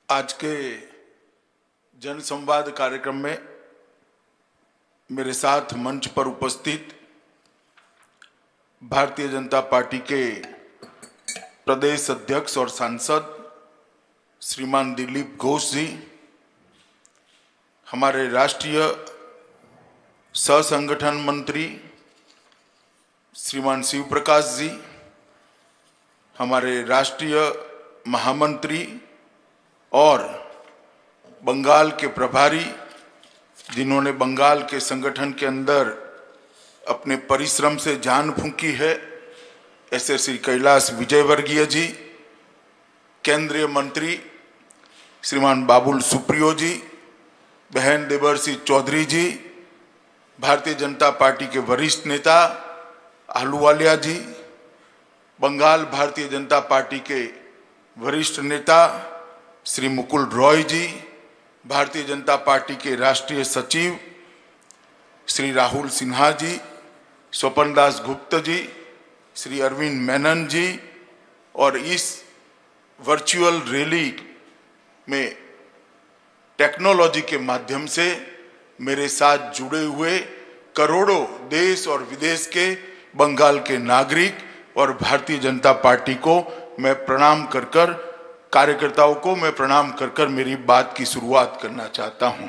आज के जन संवाद कार्यक्रम में मेरे साथ मंच पर उपस्थित भारतीय जनता पार्टी के प्रदेश अध्यक्ष और सांसद श्रीमान दिलीप घोष जी, हमारे राष्ट्रीय सह संगठन मंत्री श्रीमान शिव प्रकाश जी, हमारे राष्ट्रीय महामंत्री और बंगाल के प्रभारी जिन्होंने बंगाल के संगठन के अंदर अपने परिश्रम से जान फूंकी है, ऐसे श्री कैलाश विजयवर्गीय जी, केंद्रीय मंत्री श्रीमान बाबुल सुप्रियो जी, बहन देवर्षि चौधरी जी, भारतीय जनता पार्टी के वरिष्ठ नेता आहलूवालिया जी, बंगाल भारतीय जनता पार्टी के वरिष्ठ नेता श्री मुकुल रॉय जी, भारतीय जनता पार्टी के राष्ट्रीय सचिव श्री राहुल सिन्हा जी, स्वपन दास गुप्त जी, श्री अरविंद मेनन जी, और इस वर्चुअल रैली में टेक्नोलॉजी के माध्यम से मेरे साथ जुड़े हुए करोड़ों देश और विदेश के बंगाल के नागरिक और भारतीय जनता पार्टी को मैं प्रणाम कर कार्यकर्ताओं को मैं प्रणाम कर मेरी बात की शुरुआत करना चाहता हूं।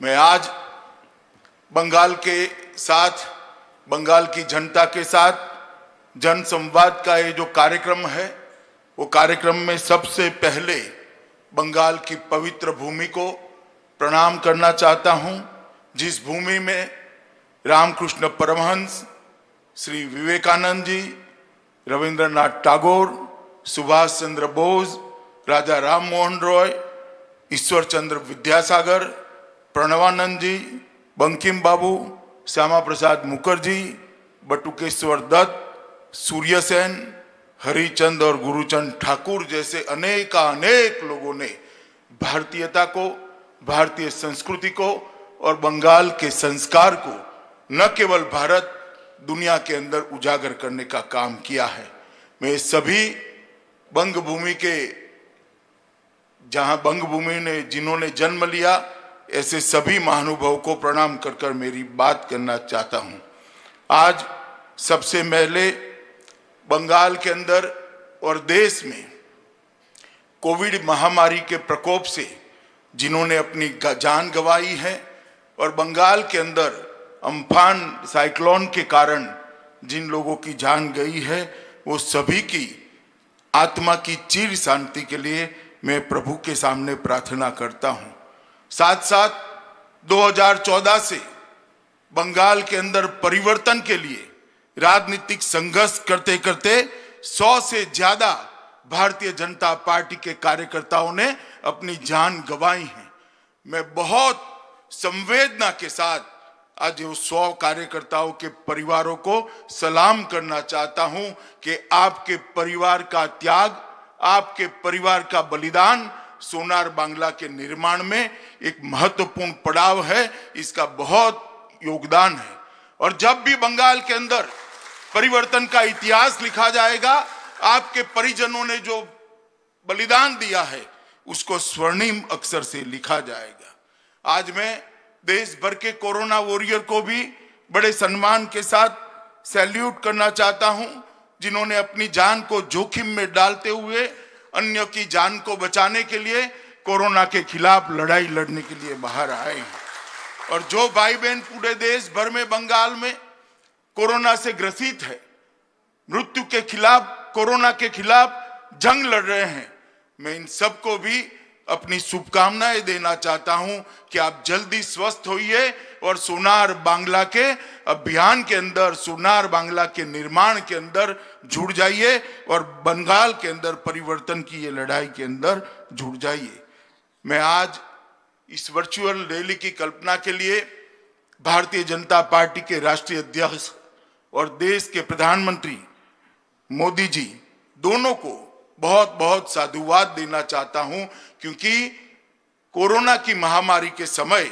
मैं आज बंगाल के साथ, बंगाल की जनता के साथ जन संवाद का ये जो कार्यक्रम है, वो कार्यक्रम में सबसे पहले बंगाल की पवित्र भूमि को प्रणाम करना चाहता हूं, जिस भूमि में रामकृष्ण परमहंस, श्री विवेकानंद जी, रविंद्रनाथ टैगोर, सुभाष चंद्र बोस, राजा राम मोहन रॉय, ईश्वर चंद्र विद्यासागर, प्रणवानंद जी, बंकिम बाबू, श्यामा प्रसाद मुखर्जी, बटुकेश्वर दत्त, सूर्यसेन, हरिचंद और गुरुचंद ठाकुर जैसे अनेक लोगों ने भारतीयता को, भारतीय संस्कृति को और बंगाल के संस्कार को न केवल भारत, दुनिया के अंदर उजागर करने का काम किया है। मैं सभी बंग भूमि के, जहां बंग भूमि ने जिन्होंने जन्म लिया, ऐसे सभी महानुभावों को प्रणाम कर मेरी बात करना चाहता हूं। आज सबसे पहले बंगाल के अंदर और देश में कोविड महामारी के प्रकोप से जिन्होंने अपनी जान गंवाई है और बंगाल के अंदर अम्फान साइक्लोन के कारण जिन लोगों की जान गई है, वो सभी की आत्मा की चिर शांति के लिए मैं प्रभु के सामने प्रार्थना करता हूं। साथ साथ 2014 से बंगाल के अंदर परिवर्तन के लिए राजनीतिक संघर्ष करते करते 100 से ज्यादा भारतीय जनता पार्टी के कार्यकर्ताओं ने अपनी जान गंवाई है। मैं बहुत संवेदना के साथ आज उस 100 कार्यकर्ताओं के परिवारों को सलाम करना चाहता हूं कि आपके परिवार का त्याग, आपके परिवार का बलिदान सोनार बांग्ला के निर्माण में एक महत्वपूर्ण पड़ाव है, इसका बहुत योगदान है। और जब भी बंगाल के अंदर परिवर्तन का इतिहास लिखा जाएगा, आपके परिजनों ने जो बलिदान दिया है उसको स्वर्णिम अक्षर से लिखा जाएगा। आज मैं देश भर के कोरोना वॉरियर को भी बड़े सम्मान के साथ सैल्यूट करना चाहता हूं, जिन्होंने अपनी जान को जोखिम में डालते हुए अन्यों की जान को बचाने के लिए कोरोना के खिलाफ लड़ाई लड़ने के लिए बाहर आए हैं। और जो भाई बहन पूरे देश भर में बंगाल में कोरोना से ग्रसित है, मृत्यु के खिलाफ, कोरोना के खिलाफ जंग लड़ रहे हैं, मैं इन सबको भी अपनी शुभकामनाएं देना चाहता हूं कि आप जल्दी स्वस्थ होइए और सोनार बांग्ला के अभियान के अंदर, सोनार बांग्ला के निर्माण के अंदर जुड़ जाइए और बंगाल के अंदर परिवर्तन की ये लड़ाई के अंदर जुड़ जाइए। मैं आज इस वर्चुअल रैली की कल्पना के लिए भारतीय जनता पार्टी के राष्ट्रीय अध्यक्ष और देश के प्रधानमंत्री मोदी जी दोनों को बहुत बहुत साधुवाद देना चाहता हूं, क्योंकि कोरोना की महामारी के समय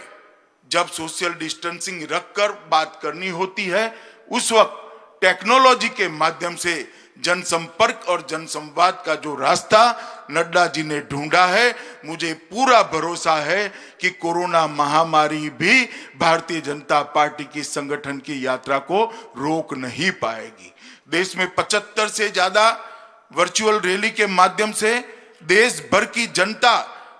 जब सोशल डिस्टेंसिंग रखकर बात करनी होती है, उस वक्त टेक्नोलॉजी के माध्यम से जनसंपर्क और जनसंवाद का जो रास्ता नड्डा जी ने ढूंढा है, मुझे पूरा भरोसा है कि कोरोना महामारी भी भारतीय जनता पार्टी की संगठन की यात्रा को रोक नहीं पाएगी। देश में 75 से ज्यादा वर्चुअल रैली के माध्यम से देश भर की जनता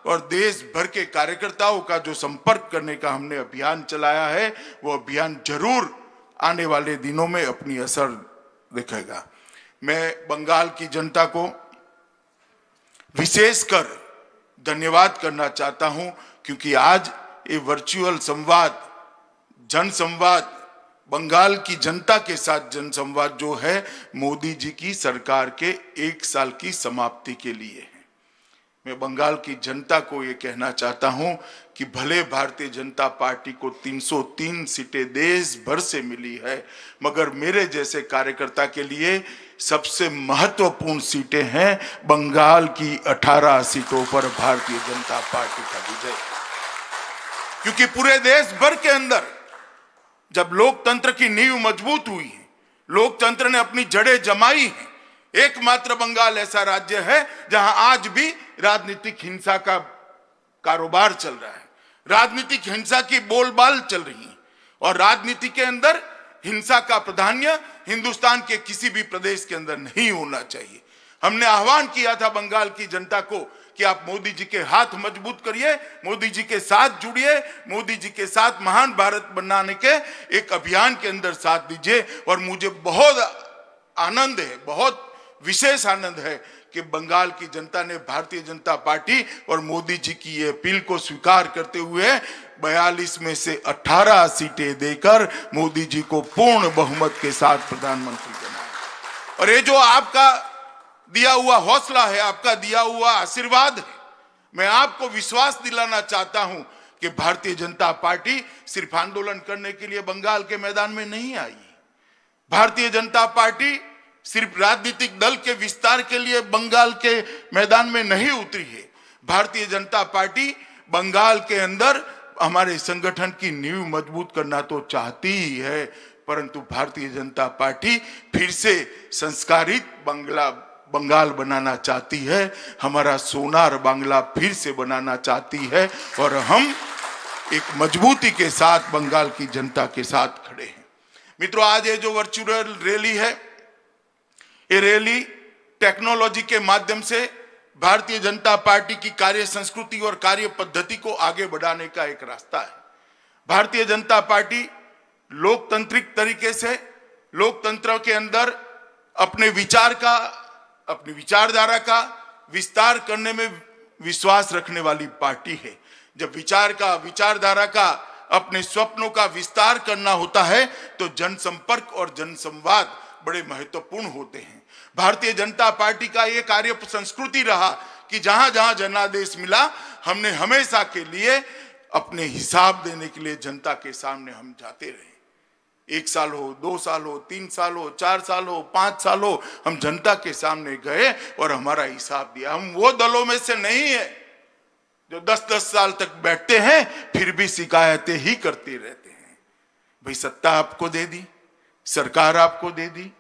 और देश भर के कार्यकर्ताओं का जो संपर्क करने का हमने अभियान चलाया है, वो अभियान जरूर आने वाले दिनों में अपनी असर दिखेगा। मैं बंगाल की जनता को विशेषकर धन्यवाद करना चाहता हूं, क्योंकि आज ये वर्चुअल संवाद, जनसंवाद, बंगाल की जनता के साथ जनसंवाद जो है, मोदी जी की सरकार के 1 साल की समाप्ति के लिए है। मैं बंगाल की जनता को ये कहना चाहता हूं कि भले भारतीय जनता पार्टी को 303 सीटें देश भर से मिली है, मगर मेरे जैसे कार्यकर्ता के लिए सबसे महत्वपूर्ण सीटें हैं बंगाल की 18 सीटों पर भारतीय जनता पार्टी का विजय। क्योंकि पूरे देश भर के अंदर जब लोकतंत्र की नींव मजबूत हुई है, लोकतंत्र ने अपनी जड़ें जमाई हैं, एकमात्र बंगाल ऐसा राज्य है जहां आज भी राजनीतिक हिंसा का कारोबार चल रहा है, राजनीतिक हिंसा की बोलबाल चल रही है, और राजनीति के अंदर हिंसा का प्राधान्य हिंदुस्तान के किसी भी प्रदेश के अंदर नहीं होना चाहिए। हमने आह्वान किया था बंगाल की जनता को कि आप मोदी जी के हाथ मजबूत करिए, मोदी जी के साथ जुड़िए, मोदी जी के साथ महान भारत बनाने के एक अभियान के अंदर साथ दीजिए। और मुझे बहुत आनंद है, बहुत विशेष आनंद है कि बंगाल की जनता ने भारतीय जनता पार्टी और मोदी जी की ये अपील को स्वीकार करते हुए 42 में से 18 सीटें देकर मोदी जी को पूर्ण बहुमत के साथ प्रधानमंत्री बनाया। और ये जो आपका दिया हुआ हौसला है, आपका दिया हुआ आशीर्वाद है, मैं आपको विश्वास दिलाना चाहता हूं कि भारतीय जनता पार्टी सिर्फ आंदोलन करने के लिए बंगाल के मैदान में नहीं आई। भारतीय जनता पार्टी सिर्फ राजनीतिक दल के विस्तार के लिए बंगाल के मैदान में नहीं उतरी है। भारतीय जनता पार्टी बंगाल के अंदर हमारे संगठन की नींव मजबूत करना तो चाहती ही है, परंतु भारतीय जनता पार्टी फिर से संस्कारित बंगाल बनाना चाहती है, हमारा सोनार बांग्ला फिर से बनाना चाहती है, और हम एक मजबूती के साथ बंगाल की जनता के साथ खड़े हैं। मित्रों, आज ये जो वर्चुअल रैली है, ये रैली टेक्नोलॉजी के माध्यम से भारतीय जनता पार्टी की कार्य संस्कृति और कार्य पद्धति को आगे बढ़ाने का एक रास्ता है। भारतीय जनता पार्टी लोकतांत्रिक तरीके से लोकतंत्र के अंदर अपने विचार का, अपनी विचारधारा का विस्तार करने में विश्वास रखने वाली पार्टी है। जब विचारधारा का, अपने स्वप्नों का विस्तार करना होता है तो जनसंपर्क और जनसंवाद बड़े महत्वपूर्ण होते हैं। भारतीय जनता पार्टी का ये कार्य संस्कृति रहा कि जहां जहां जनादेश मिला, हमने हमेशा के लिए अपने हिसाब देने के लिए जनता के सामने हम जाते रहे। 1 साल हो, 2 साल हो, 3 साल हो, 4 साल हो, 5 साल हो, हम जनता के सामने गए और हमारा हिसाब दिया। हम वो दलों में से नहीं है जो 10-10 साल तक बैठते हैं फिर भी शिकायतें ही करते रहते हैं। भाई, सत्ता आपको दे दी, सरकार आपको दे दी,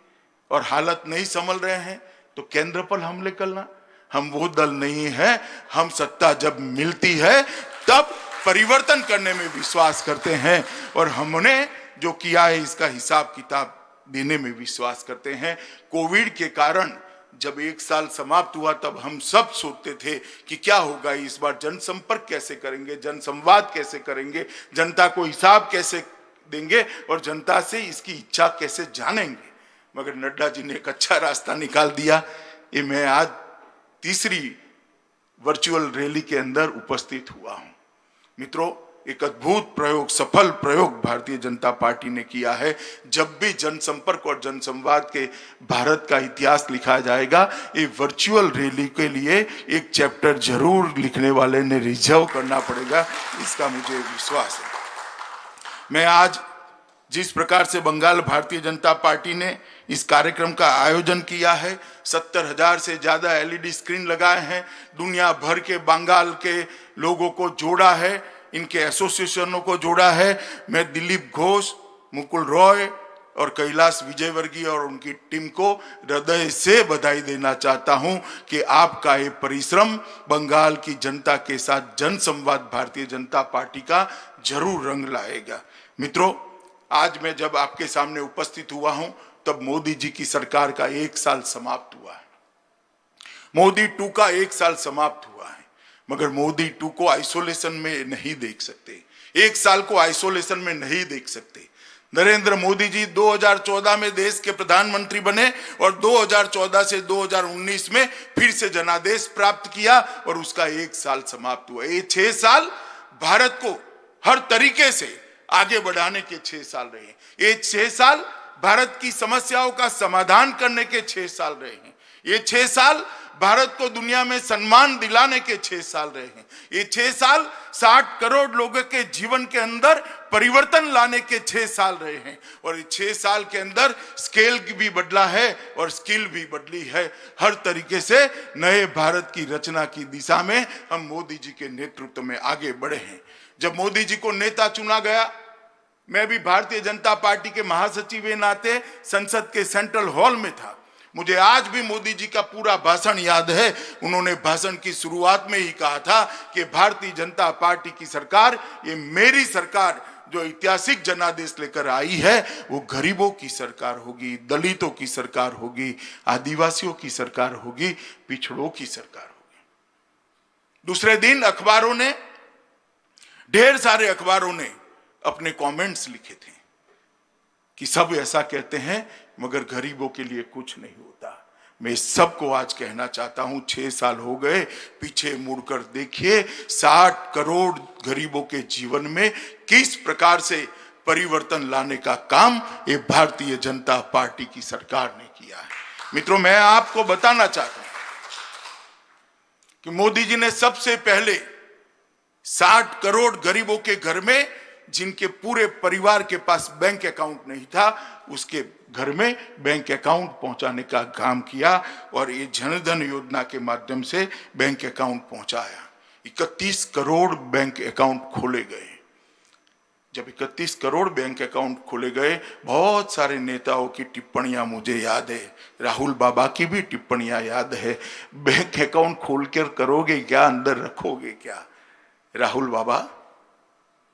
और हालत नहीं संभल रहे हैं तो केंद्र पर हमले करना, हम वो दल नहीं है। हम सत्ता जब मिलती है तब परिवर्तन करने में विश्वास करते हैं, और हमने जो किया है इसका हिसाब किताब देने में विश्वास करते हैं। कोविड के कारण जब 1 साल समाप्त हुआ तब हम सब सोचते थे कि क्या होगा इस बार, जनसंपर्क कैसे करेंगे, जनसंवाद कैसे करेंगे, जनता को हिसाब कैसे देंगे और जनता से इसकी इच्छा कैसे जानेंगे। मगर नड्डा जी ने एक अच्छा रास्ता निकाल दिया। ये मैं आज तीसरी वर्चुअल रैली के अंदर उपस्थित हुआ हूं। मित्रों, एक अद्भुत प्रयोग, सफल प्रयोग भारतीय जनता पार्टी ने किया है। जब भी जनसंपर्क और जनसंवाद के भारत का इतिहास लिखा जाएगा, ये वर्चुअल रैली के लिए एक चैप्टर जरूर लिखने वाले ने रिजर्व करना पड़ेगा, इसका मुझे विश्वास है। मैं आज जिस प्रकार से बंगाल भारतीय जनता पार्टी ने इस कार्यक्रम का आयोजन किया है, 70,000 से ज्यादा LED स्क्रीन लगाए हैं, दुनिया भर के बंगाल के लोगों को जोड़ा है, इनके एसोसिएशनों को जोड़ा है। मैं दिलीप घोष, मुकुल रॉय और कैलाश विजयवर्गीय और उनकी टीम को हृदय से बधाई देना चाहता हूं कि आपका ये परिश्रम बंगाल की जनता के साथ जनसंवाद भारतीय जनता पार्टी का जरूर रंग लाएगा। मित्रों, आज मैं जब आपके सामने उपस्थित हुआ हूं तब मोदी जी की सरकार का 1 साल समाप्त हुआ है। मोदी 2 का 1 साल समाप्त हुआ है, मगर मोदी 2 को आइसोलेशन में नहीं देख सकते, 1 साल को आइसोलेशन में नहीं देख सकते। नरेंद्र मोदी जी 2014 में देश के प्रधानमंत्री बने और 2014 से 2019 में फिर से जनादेश प्राप्त किया और उसका 1 साल समाप्त हुआ। ये 6 साल भारत को हर तरीके से आगे बढ़ाने के 6 साल रहे। ये 6 साल भारत की समस्याओं का समाधान करने के 6 साल रहे हैं। ये 6 साल भारत को दुनिया में सम्मान दिलाने के 6 साल रहे हैं। ये 6 साल 60 करोड़ लोगों के जीवन के अंदर परिवर्तन लाने के 6 साल रहे हैं। और ये 6 साल के अंदर स्केल भी बदला है और स्किल भी बदली है। हर तरीके से नए भारत की रचना की दिशा में हम मोदी जी के नेतृत्व में आगे बढ़े हैं। जब मोदी जी को नेता चुना गया, मैं भी भारतीय जनता पार्टी के महासचिव के नाते संसद के सेंट्रल हॉल में था। मुझे आज भी मोदी जी का पूरा भाषण याद है। उन्होंने भाषण की शुरुआत में ही कहा था कि भारतीय जनता पार्टी की सरकार, ये मेरी सरकार जो ऐतिहासिक जनादेश लेकर आई है, वो गरीबों की सरकार होगी, दलितों की सरकार होगी, आदिवासियों की सरकार होगी, पिछड़ों की सरकार होगी। दूसरे दिन अखबारों ने, ढेर सारे अखबारों ने अपने कमेंट्स लिखे थे कि सब ऐसा कहते हैं मगर गरीबों के लिए कुछ नहीं होता। मैं सबको आज कहना चाहता हूं, 6 साल हो गए, पीछे मुड़कर देखिए 60 करोड़ गरीबों के जीवन में किस प्रकार से परिवर्तन लाने का काम ये भारतीय जनता पार्टी की सरकार ने किया है। मित्रों, मैं आपको बताना चाहता हूं कि मोदी जी ने सबसे पहले 60 करोड़ गरीबों के घर में, जिनके पूरे परिवार के पास बैंक अकाउंट नहीं था, उसके घर में बैंक अकाउंट पहुंचाने का काम किया और ये जनधन योजना के माध्यम से बैंक अकाउंट पहुंचाया। 31 करोड़ बैंक अकाउंट खोले गए। जब 31 करोड़ बैंक अकाउंट खोले गए, बहुत सारे नेताओं की टिप्पणियां मुझे याद है, राहुल बाबा की भी टिप्पणियां याद है। बैंक अकाउंट खोलकर करोगे क्या, अंदर रखोगे क्या? राहुल बाबा,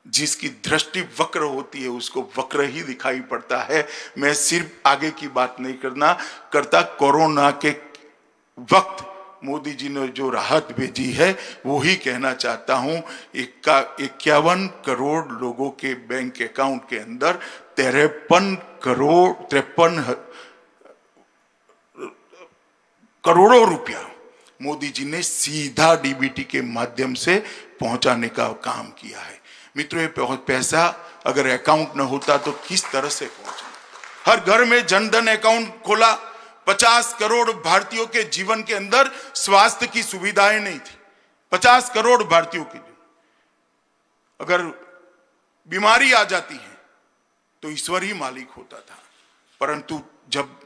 जिसकी दृष्टि वक्र होती है उसको वक्र ही दिखाई पड़ता है। मैं सिर्फ आगे की बात नहीं करता, कोरोना के वक्त मोदी जी ने जो राहत भेजी है वो ही कहना चाहता हूं। 51 करोड़ लोगों के बैंक अकाउंट के अंदर 53 करोड़ों रुपया मोदी जी ने सीधा डीबीटी के माध्यम से पहुंचाने का काम किया है। मित्रों, ये पैसा अगर अकाउंट न होता तो किस तरह से पहुंचा? हर घर में जनधन अकाउंट खोला। 50 करोड़ भारतीयों के जीवन के अंदर स्वास्थ्य की सुविधाएं नहीं थी। 50 करोड़ भारतीयों के लिए अगर बीमारी आ जाती है तो ईश्वर ही मालिक होता था। परंतु जब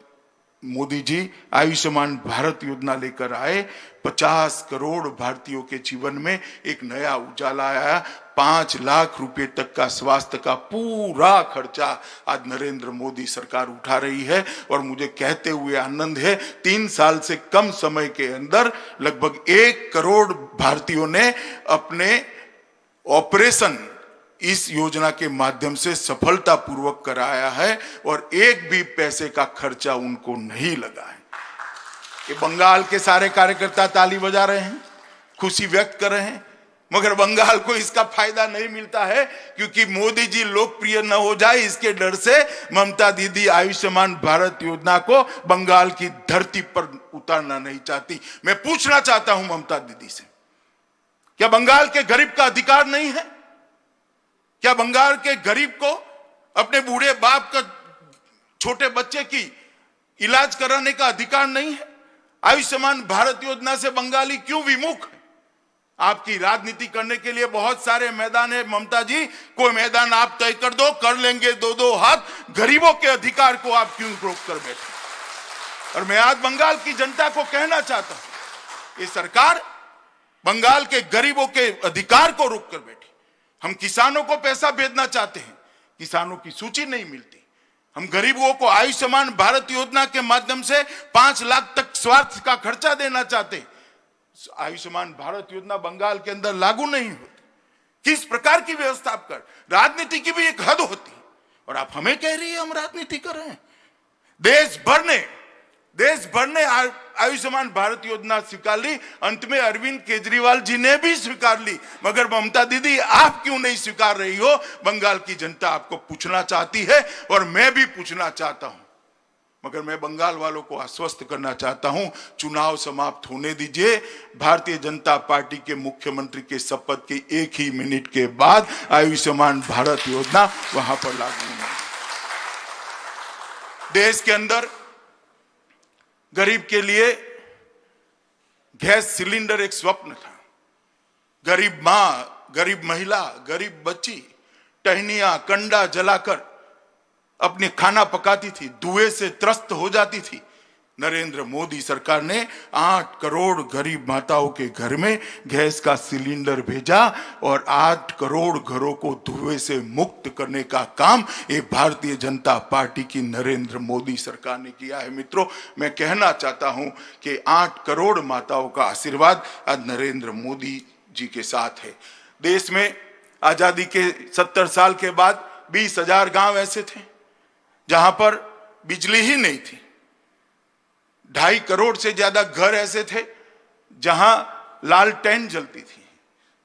मोदी जी आयुष्मान भारत योजना लेकर आए, 50 करोड़ भारतीयों के जीवन में एक नया उजाला आया। 5 लाख रुपए तक का स्वास्थ्य का पूरा खर्चा आज नरेंद्र मोदी सरकार उठा रही है। और मुझे कहते हुए आनंद है, 3 साल से कम समय के अंदर लगभग 1 करोड़ भारतीयों ने अपने ऑपरेशन इस योजना के माध्यम से सफलतापूर्वक कराया है और एक भी पैसे का खर्चा उनको नहीं लगा है। ये बंगाल के सारे कार्यकर्ता ताली बजा रहे हैं, खुशी व्यक्त कर रहे हैं, मगर बंगाल को इसका फायदा नहीं मिलता है क्योंकि मोदी जी लोकप्रिय न हो जाए इसके डर से ममता दीदी आयुष्मान भारत योजना को बंगाल की धरती पर उतारना नहीं चाहती। मैं पूछना चाहता हूं ममता दीदी से, क्या बंगाल के गरीब का अधिकार नहीं है? क्या बंगाल के गरीब को अपने बूढ़े बाप का छोटे बच्चे की इलाज कराने का अधिकार नहीं है? आयुष्मान भारत योजना से बंगाली क्यों विमुख है? आपकी राजनीति करने के लिए बहुत सारे मैदान है ममता जी, कोई मैदान आप तय कर दो, कर लेंगे 2-2 हाथ। गरीबों के अधिकार को आप क्यों रोक कर बैठे? और मैं आज बंगाल की जनता को कहना चाहता हूं, ये सरकार बंगाल के गरीबों के अधिकार को रोक कर बैठी। हम किसानों को पैसा भेजना चाहते हैं, किसानों की सूची नहीं मिलती। हम गरीबों को आयुष्मान भारत योजना के माध्यम से 5 लाख तक स्वास्थ्य का खर्चा देना चाहते। आयुष्मान भारत योजना बंगाल के अंदर लागू नहीं होती। किस प्रकार की व्यवस्था आप कर, राजनीति की भी एक हद होती है और आप हमें कह रही है हम राजनीति कर रहे हैं। देश भर ने आयुष्मान भारत योजना स्वीकार ली, अंत में अरविंद केजरीवाल जी ने भी स्वीकार ली, मगर ममता दीदी आप क्यों नहीं स्वीकार रही हो? बंगाल की जनता आपको पूछना चाहती है और मैं भी पूछना चाहता हूं, मगर मैं बंगाल वालों को आश्वस्त करना चाहता हूं, चुनाव समाप्त होने दीजिए। भारतीय जनता पार्टी के मुख्यमंत्री के शपथ के 1 ही मिनट के बाद आयुष्मान भारत योजना वहां पर लागू होगी। देश के अंदर गरीब के लिए गैस सिलेंडर एक स्वप्न था। गरीब मां, गरीब महिला, गरीब बच्ची टहनियां कंडा जलाकर अपने खाना पकाती थी, धुएं से त्रस्त हो जाती थी। नरेंद्र मोदी सरकार ने 8 करोड़ गरीब माताओं के घर में गैस का सिलेंडर भेजा और 8 करोड़ घरों को धुएं से मुक्त करने का काम ये भारतीय जनता पार्टी की नरेंद्र मोदी सरकार ने किया है। मित्रों, मैं कहना चाहता हूं कि 8 करोड़ माताओं का आशीर्वाद आज नरेंद्र मोदी जी के साथ है। देश में आजादी के 70 साल के बाद 20,000 गांव ऐसे थे जहां पर बिजली ही नहीं थी। 2.5 करोड़ से ज्यादा घर ऐसे थे जहां लालटेन जलती थी।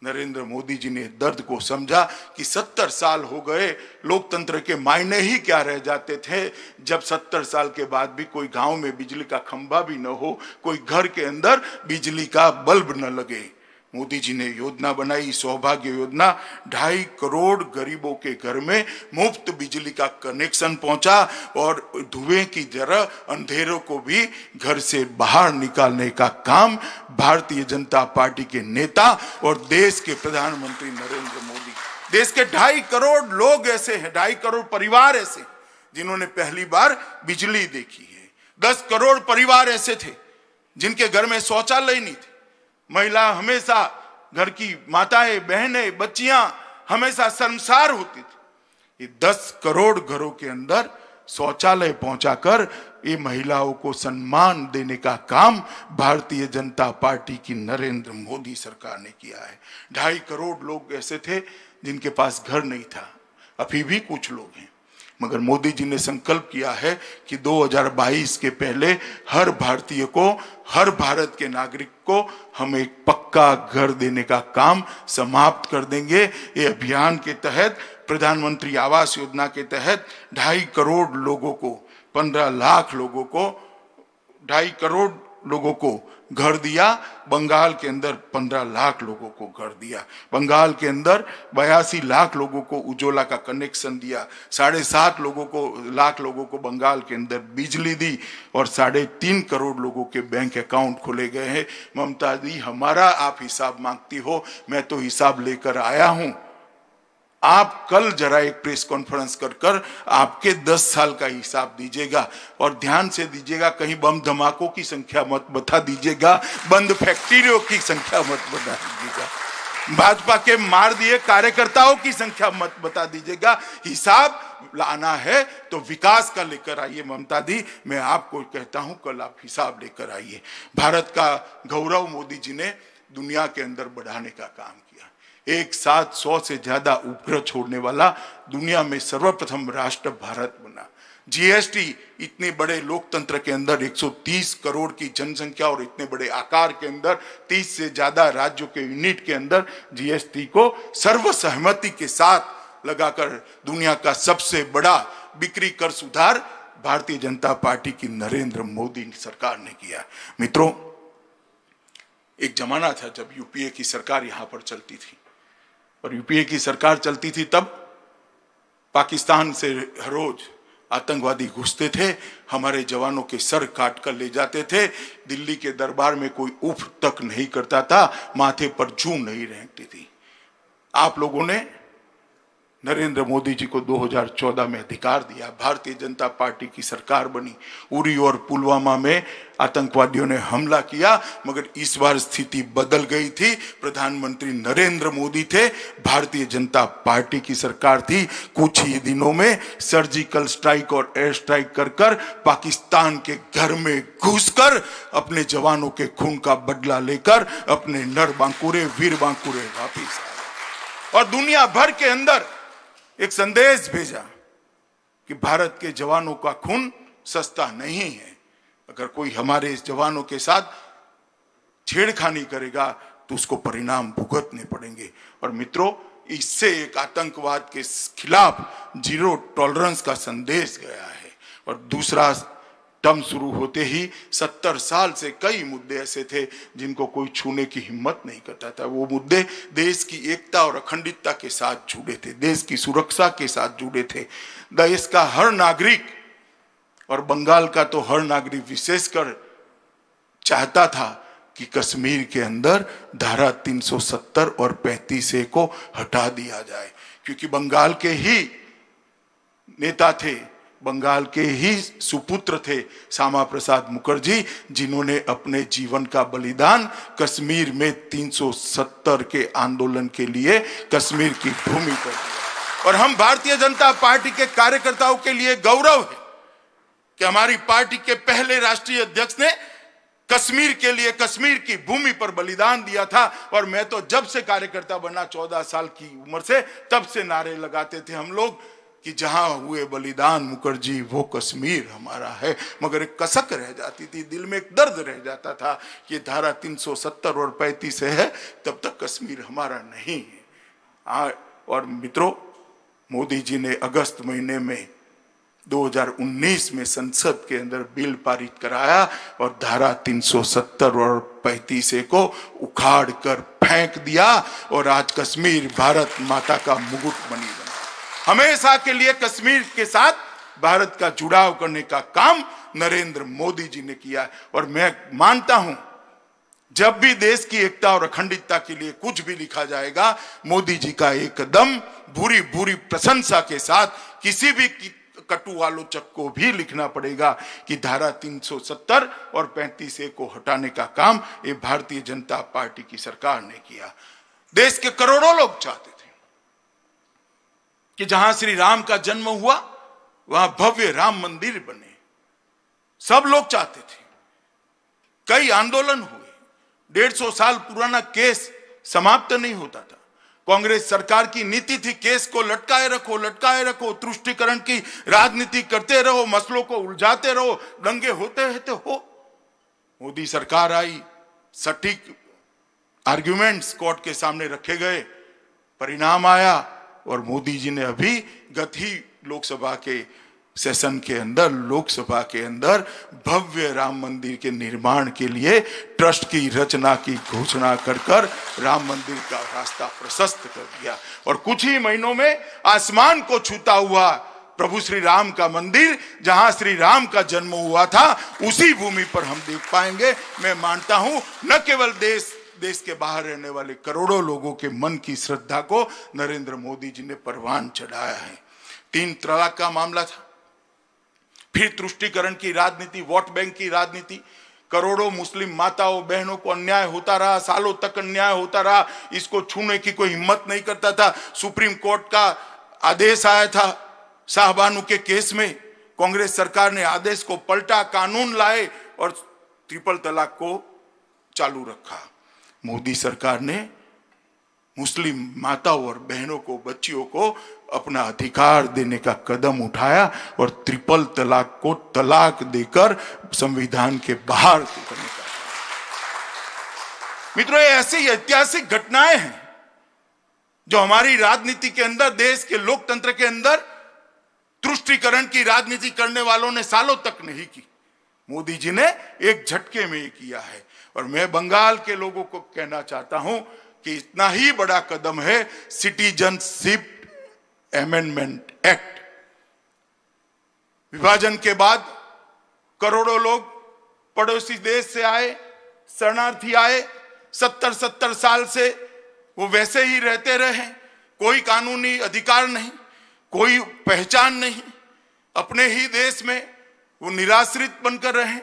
नरेंद्र मोदी जी ने दर्द को समझा कि 70 साल हो गए, लोकतंत्र के मायने ही क्या रह जाते थे जब 70 साल के बाद भी कोई गांव में बिजली का खंभा भी न हो, कोई घर के अंदर बिजली का बल्ब न लगे। मोदी जी ने योजना बनाई, सौभाग्य योजना। 2.5 करोड़ गरीबों के घर में मुफ्त बिजली का कनेक्शन पहुंचा और धुएं की जरा अंधेरों को भी घर से बाहर निकालने का काम भारतीय जनता पार्टी के नेता और देश के प्रधानमंत्री नरेंद्र मोदी। देश के 2.5 करोड़ लोग ऐसे हैं, 2.5 करोड़ परिवार ऐसे जिन्होंने पहली बार बिजली देखी है। 10 करोड़ परिवार ऐसे थे जिनके घर में शौचालय नहीं थे। महिला हमेशा, घर की माताएं, बहनें, बच्चियां हमेशा शर्मसार होती थी। ये 10 करोड़ घरों के अंदर शौचालय पहुंचाकर ये महिलाओं को सम्मान देने का काम भारतीय जनता पार्टी की नरेंद्र मोदी सरकार ने किया है। 2.5 करोड़ लोग ऐसे थे जिनके पास घर नहीं था, अभी भी कुछ लोग हैं, मगर मोदी जी ने संकल्प किया है कि 2022 के पहले हर भारतीय को, हर भारत के नागरिक को हम एक पक्का घर देने का काम समाप्त कर देंगे। ये अभियान के तहत, प्रधानमंत्री आवास योजना के तहत 2.5 करोड़ लोगों को, 15 लाख लोगों को, 2.5 करोड़ लोगों को घर दिया। बंगाल के अंदर 15 लाख लोगों को घर दिया। बंगाल के अंदर 82 लाख लोगों को उज्ज्वला का कनेक्शन दिया। 7.5 लाख लोगों को बंगाल के अंदर बिजली दी और 3.5 करोड़ लोगों के बैंक अकाउंट खोले गए हैं। ममता दी, हमारा आप हिसाब मांगती हो, मैं तो हिसाब लेकर आया हूं। आप कल जरा एक प्रेस कॉन्फ्रेंस कर आपके 10 साल का हिसाब दीजिएगा और ध्यान से दीजिएगा, कहीं बम धमाकों की संख्या मत बता दीजिएगा, बंद फैक्ट्रियों की संख्या मत बता दीजिएगा, भाजपा के मार दिए कार्यकर्ताओं की संख्या मत बता दीजिएगा। हिसाब लाना है तो विकास का लेकर आइए। ममता दी, मैं आपको कहता हूं, कल आप हिसाब लेकर आइए। भारत का गौरव मोदी जी ने दुनिया के अंदर बढ़ाने का काम किया। एक साथ 100 से ज्यादा उपग्रह छोड़ने वाला दुनिया में सर्वप्रथम राष्ट्र भारत बना। जीएसटी, इतने बड़े लोकतंत्र के अंदर 130 करोड़ की जनसंख्या और इतने बड़े आकार के अंदर 30 से ज्यादा राज्यों के यूनिट के अंदर जीएसटी को सर्वसहमति के साथ लगाकर दुनिया का सबसे बड़ा बिक्री कर सुधार भारतीय जनता पार्टी की नरेंद्र मोदी सरकार ने किया। मित्रों, एक जमाना था जब यूपीए की सरकार यहां पर चलती थी और यूपीए की सरकार चलती थी तब पाकिस्तान से हर रोज आतंकवादी घुसते थे, हमारे जवानों के सर काट कर ले जाते थे। दिल्ली के दरबार में कोई उफ तक नहीं करता था, माथे पर जूं नहीं रेंगती थी। आप लोगों ने नरेंद्र मोदी जी को 2014 में अधिकार दिया, भारतीय जनता पार्टी की सरकार बनी, उरी और पुलवामा में आतंकवादियों ने हमला किया, मगर इस बार स्थिति बदल गई थी। प्रधानमंत्री नरेंद्र मोदी थे, भारतीय जनता पार्टी की सरकार थी। कुछ ही दिनों में सर्जिकल स्ट्राइक और एयर स्ट्राइक कर कर पाकिस्तान के घर में घुसकर अपने जवानों के खून का बदला लेकर अपने नर बांकुरे, वीर बांकुरे वापिस आए और दुनिया भर के अंदर एक संदेश भेजा कि भारत के जवानों का खून सस्ता नहीं है। अगर कोई हमारे इस जवानों के साथ छेड़खानी करेगा तो उसको परिणाम भुगतने पड़ेंगे। और मित्रों, इससे एक आतंकवाद के खिलाफ जीरो टॉलरेंस का संदेश गया है। और दूसरा टर्म शुरू होते ही 70 साल से कई मुद्दे ऐसे थे जिनको कोई छूने की हिम्मत नहीं करता था। वो मुद्दे देश की एकता और अखंडता के साथ जुड़े थे, देश की सुरक्षा के साथ जुड़े थे। देश का हर नागरिक और बंगाल का तो हर नागरिक विशेषकर चाहता था कि कश्मीर के अंदर धारा 370 और 35A को हटा दिया जाए, क्योंकि बंगाल के ही नेता थे, बंगाल के ही सुपुत्र थे श्यामा प्रसाद मुखर्जी, जिन्होंने अपने जीवन का बलिदान कश्मीर में 370 के आंदोलन के लिए कश्मीर की भूमि पर दिया। और हम भारतीय जनता पार्टी के कार्यकर्ताओं के लिए गौरव है कि हमारी पार्टी के पहले राष्ट्रीय अध्यक्ष ने कश्मीर के लिए कश्मीर की भूमि पर बलिदान दिया था। और मैं तो जब से कार्यकर्ता बना 14 साल की उम्र से, तब से नारे लगाते थे हम लोग कि जहां हुए बलिदान मुखर्जी वो कश्मीर हमारा है। मगर एक कसक रह जाती थी, दिल में एक दर्द रह जाता था कि धारा 370 और 35 है, तब तक कश्मीर हमारा नहीं है। और मित्रों, मोदी जी ने अगस्त महीने में 2019 में संसद के अंदर बिल पारित कराया और धारा 370 और 35A को उखाड़ कर फेंक दिया और आज कश्मीर भारत माता का मुकुट बनी बना। हमेशा के लिए कश्मीर के साथ भारत का जुड़ाव करने का काम नरेंद्र मोदी जी ने किया है। और मैं मानता हूं, जब भी देश की एकता और अखंडता के लिए कुछ भी लिखा जाएगा, मोदी जी का एक कदम बुरी बुरी प्रशंसा के साथ किसी भी कटु आलोचक को भी लिखना पड़ेगा कि धारा 370 और 35A को हटाने का काम ये भारतीय जनता पार्टी की सरकार ने किया। देश के करोड़ों लोग चाहते थे कि जहां श्री राम का जन्म हुआ वहां भव्य राम मंदिर बने। सब लोग चाहते थे। कई आंदोलन हुए, 150 साल पुराना केस समाप्त नहीं होता था। कांग्रेस सरकार की नीति थी केस को लटकाए रखो, तुष्टीकरण की राजनीति करते रहो, मसलों को उलझाते रहो, दंगे होते हैं तो हो। मोदी सरकार आई, सटीक आर्ग्यूमेंट्स कोर्ट के सामने रखे गए, परिणाम आया और मोदी जी ने अभी गत ही लोकसभा के सेशन के अंदर, लोकसभा के अंदर भव्य राम मंदिर के निर्माण के लिए ट्रस्ट की रचना की घोषणा कर राम मंदिर का रास्ता प्रशस्त कर दिया। और कुछ ही महीनों में आसमान को छूता हुआ प्रभु श्री राम का मंदिर, जहां श्री राम का जन्म हुआ था, उसी भूमि पर हम देख पाएंगे। मैं मानता हूं न केवल देश के बाहर रहने वाले करोड़ों लोगों के मन की श्रद्धा को नरेंद्र मोदी जी ने परवान चढ़ाया है। 3 तलाक का मामला था, फिर तुष्टीकरण की राजनीति, वोट बैंक की राजनीति, करोड़ों मुस्लिम माताओं बहनों को अन्याय होता रहा, सालों तक अन्याय होता रहा, इसको छूने की कोई हिम्मत नहीं करता था। सुप्रीम कोर्ट का आदेश आया था शाहबानू के केस में, कांग्रेस सरकार ने आदेश को पलटा, कानून लाए और ट्रिपल तलाक को चालू रखा। मोदी सरकार ने मुस्लिम माताओं और बहनों को, बच्चियों को अपना अधिकार देने का कदम उठाया और ट्रिपल तलाक को तलाक देकर संविधान के बाहर करने का। मित्रों, ये ऐसी ऐतिहासिक घटनाएं हैं जो हमारी राजनीति के अंदर, देश के लोकतंत्र के अंदर तुष्टीकरण की राजनीति करने वालों ने सालों तक नहीं की। मोदी जी ने एक झटके में ये किया है। और मैं बंगाल के लोगों को कहना चाहता हूं कि इतना ही बड़ा कदम है सिटीजनशिप अमेंडमेंट एक्ट। विभाजन के बाद करोड़ों लोग पड़ोसी देश से आए, शरणार्थी आए, 70 साल से वो वैसे ही रहते रहे, कोई कानूनी अधिकार नहीं, कोई पहचान नहीं, अपने ही देश में वो निराश्रित बनकर रहे।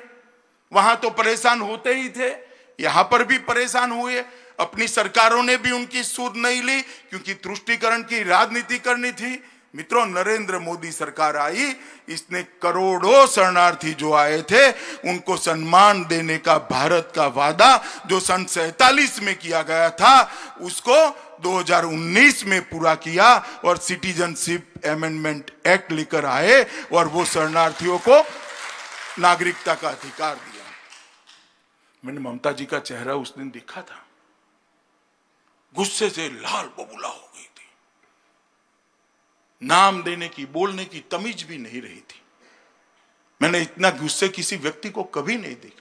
वहां तो परेशान होते ही थे, यहां पर भी परेशान हुए। अपनी सरकारों ने भी उनकी सुध नहीं ली, क्योंकि तुष्टीकरण की राजनीति करनी थी। मित्रों, नरेंद्र मोदी सरकार आई, इसने करोड़ों शरणार्थी जो आए थे उनको सम्मान देने का भारत का वादा जो सन 47 में किया गया था, उसको 2019 में पूरा किया और सिटीजनशिप अमेंडमेंट एक्ट लेकर आए और वो शरणार्थियों को नागरिकता का अधिकार दिया। मैंने ममता जी का चेहरा उस दिन देखा था, गुस्से से लाल बबूला हो गई थी। नाम देने की, बोलने की तमीज भी नहीं रही थी। मैंने इतना गुस्से किसी व्यक्ति को कभी नहीं देखा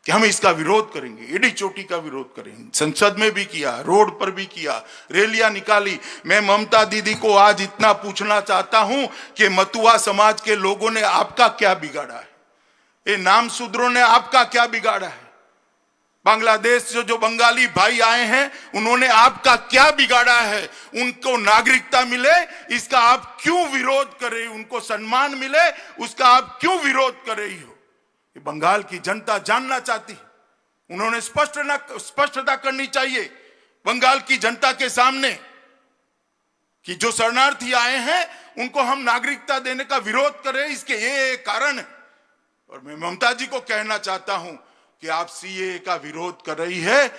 कि हम इसका विरोध करेंगे, एडी चोटी का विरोध करेंगे। संसद में भी किया, रोड पर भी किया, रैलियां निकाली। मैं ममता दीदी को आज इतना पूछना चाहता हूं कि मतुआ समाज के लोगों ने आपका क्या बिगाड़ा है? ये नाम शूद्रों ने आपका क्या बिगाड़ा है? बांग्लादेश से जो बंगाली भाई आए हैं, उन्होंने आपका क्या बिगाड़ा है? उनको नागरिकता मिले, इसका आप क्यों विरोध कर रही हो? उनको सम्मान मिले, उसका आप क्यों विरोध कर रही हो? ये बंगाल की जनता जानना चाहती है। उन्होंने स्पष्टता करनी चाहिए बंगाल की जनता के सामने कि जो शरणार्थी आए हैं उनको हम नागरिकता देने का विरोध कर रहे हैं, इसके ये कारण है। और मैं ममता जी को कहना चाहता हूं कि आप सीए का विरोध कर रही है,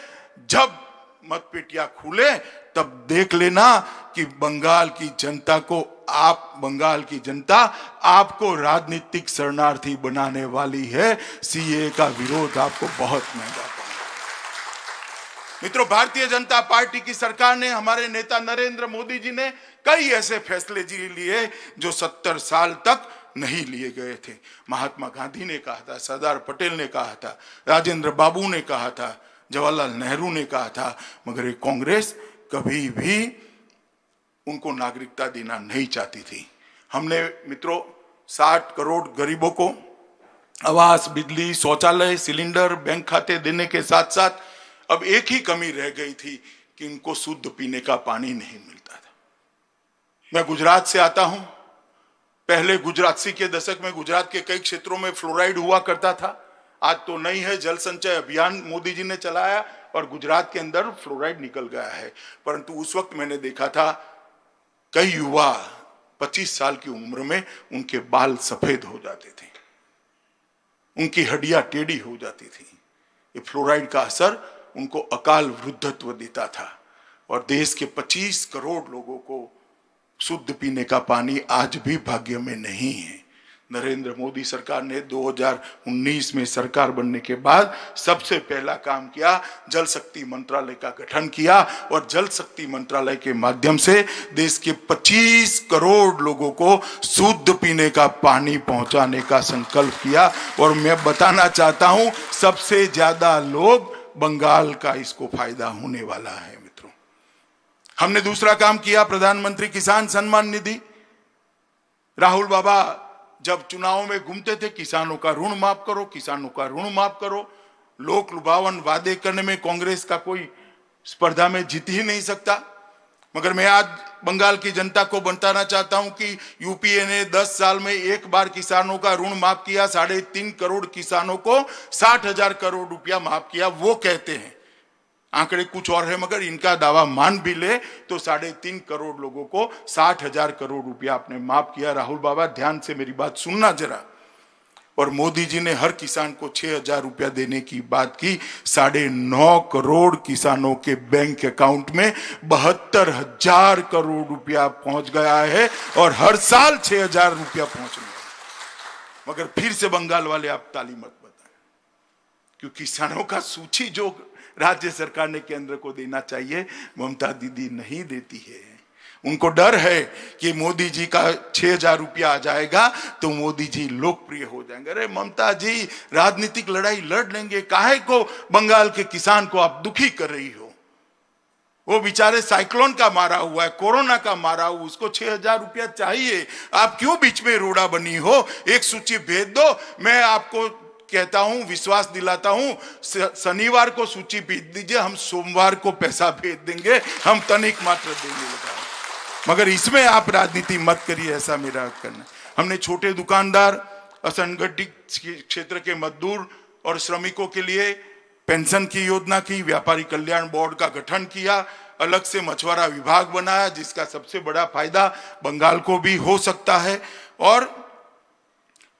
जब मतपेटियां खुले तब देख लेना कि बंगाल की जनता आपको राजनीतिक शरणार्थी बनाने वाली है। सीए का विरोध आपको बहुत महंगा पड़ेगा। मित्रों, भारतीय जनता पार्टी की सरकार ने, हमारे नेता नरेंद्र मोदी जी ने कई ऐसे फैसले लिए जो 70 साल तक नहीं लिए गए थे। महात्मा गांधी ने कहा था, सरदार पटेल ने कहा था, राजेंद्र बाबू ने कहा था, जवाहरलाल नेहरू ने कहा था, मगर ये कांग्रेस कभी भी उनको नागरिकता देना नहीं चाहती थी। हमने मित्रों 60 करोड़ गरीबों को आवास, बिजली, शौचालय, सिलेंडर, बैंक खाते देने के साथ साथ अब एक ही कमी रह गई थी कि उनको शुद्ध पीने का पानी नहीं मिलता था। मैं गुजरात से आता हूं। पहले गुजरात 80 के दशक में गुजरात के कई क्षेत्रों में फ्लोराइड हुआ करता था। आज तो नहीं है, जल संचय अभियान मोदी जी ने चलाया और गुजरात के अंदर फ्लोराइड निकल गया है। परंतु उस वक्त मैंने देखा था कई युवा 25 साल की उम्र में उनके बाल सफेद हो जाते थे, उनकी हड्डियां टेढ़ी हो जाती थी। ये फ्लोराइड का असर उनको अकाल वृद्धत्व देता था। और देश के 25 करोड़ लोगों को शुद्ध पीने का पानी आज भी भाग्य में नहीं है। नरेंद्र मोदी सरकार ने 2019 में सरकार बनने के बाद सबसे पहला काम किया, जल शक्ति मंत्रालय का गठन किया और जल शक्ति मंत्रालय के माध्यम से देश के 25 करोड़ लोगों को शुद्ध पीने का पानी पहुंचाने का संकल्प किया। और मैं बताना चाहता हूं, सबसे ज्यादा लोग बंगाल का इसको फायदा होने वाला है। मित्रों, हमने दूसरा काम किया, प्रधानमंत्री किसान सम्मान निधि। राहुल बाबा जब चुनाव में घूमते थे, किसानों का ऋण माफ करो, किसानों का ऋण माफ करो। लोक लुभावन वादे करने में कांग्रेस का कोई स्पर्धा में जीत ही नहीं सकता। मगर मैं आज बंगाल की जनता को बताना चाहता हूं कि यूपीए ने 10 साल में एक बार किसानों का ऋण माफ किया। 3.5 करोड़ किसानों को 60,000 करोड़ रुपया माफ किया। वो कहते हैं, आंकड़े कुछ और है, मगर इनका दावा मान भी ले तो 3.5 करोड़ लोगों को 60,000 करोड़ रुपया आपने माफ किया। राहुल बाबा, ध्यान से मेरी बात सुनना जरा। और मोदी जी ने हर किसान को 6,000 रुपया देने की बात की। 9.5 करोड़ किसानों के बैंक अकाउंट में 72,000 करोड़ रुपया पहुंच गया है और हर साल 6,000 रुपया पहुंचने वाला। मगर फिर से बंगाल वाले आप ताली मत बताएं, क्योंकि किसानों का सूची जो राज्य सरकार ने केंद्र को देना चाहिए, ममता दीदी नहीं देती है। उनको डर है कि मोदी जी का 6,000 रुपया आ जाएगा तो मोदी जी लोकप्रिय हो जाएंगे। अरे ममता जी, राजनीतिक लड़ाई लड़ लेंगे, काहे को बंगाल के किसान को आप दुखी कर रही हो? वो बेचारे साइक्लोन का मारा हुआ है, कोरोना का मारा हुआ, उसको 6,000 रुपया चाहिए। आप क्यों बीच में रोड़ा बनी हो? एक सूची भेज दो, मैं आपको कहता हूं, विश्वास दिलाता हूं, शनिवार को सूची भेज दीजिए, हम सोमवार को पैसा भेज देंगे, हम तनिक मात्र देंगे। मगर इसमें आप राजनीति मत करिए, ऐसा मेरा करना। हमने छोटे दुकानदार, असंगठित क्षेत्र के मजदूर और श्रमिकों के लिए पेंशन की योजना की, व्यापारी कल्याण बोर्ड का गठन किया, अलग से मछुआरा विभाग बनाया, जिसका सबसे बड़ा फायदा बंगाल को भी हो सकता है। और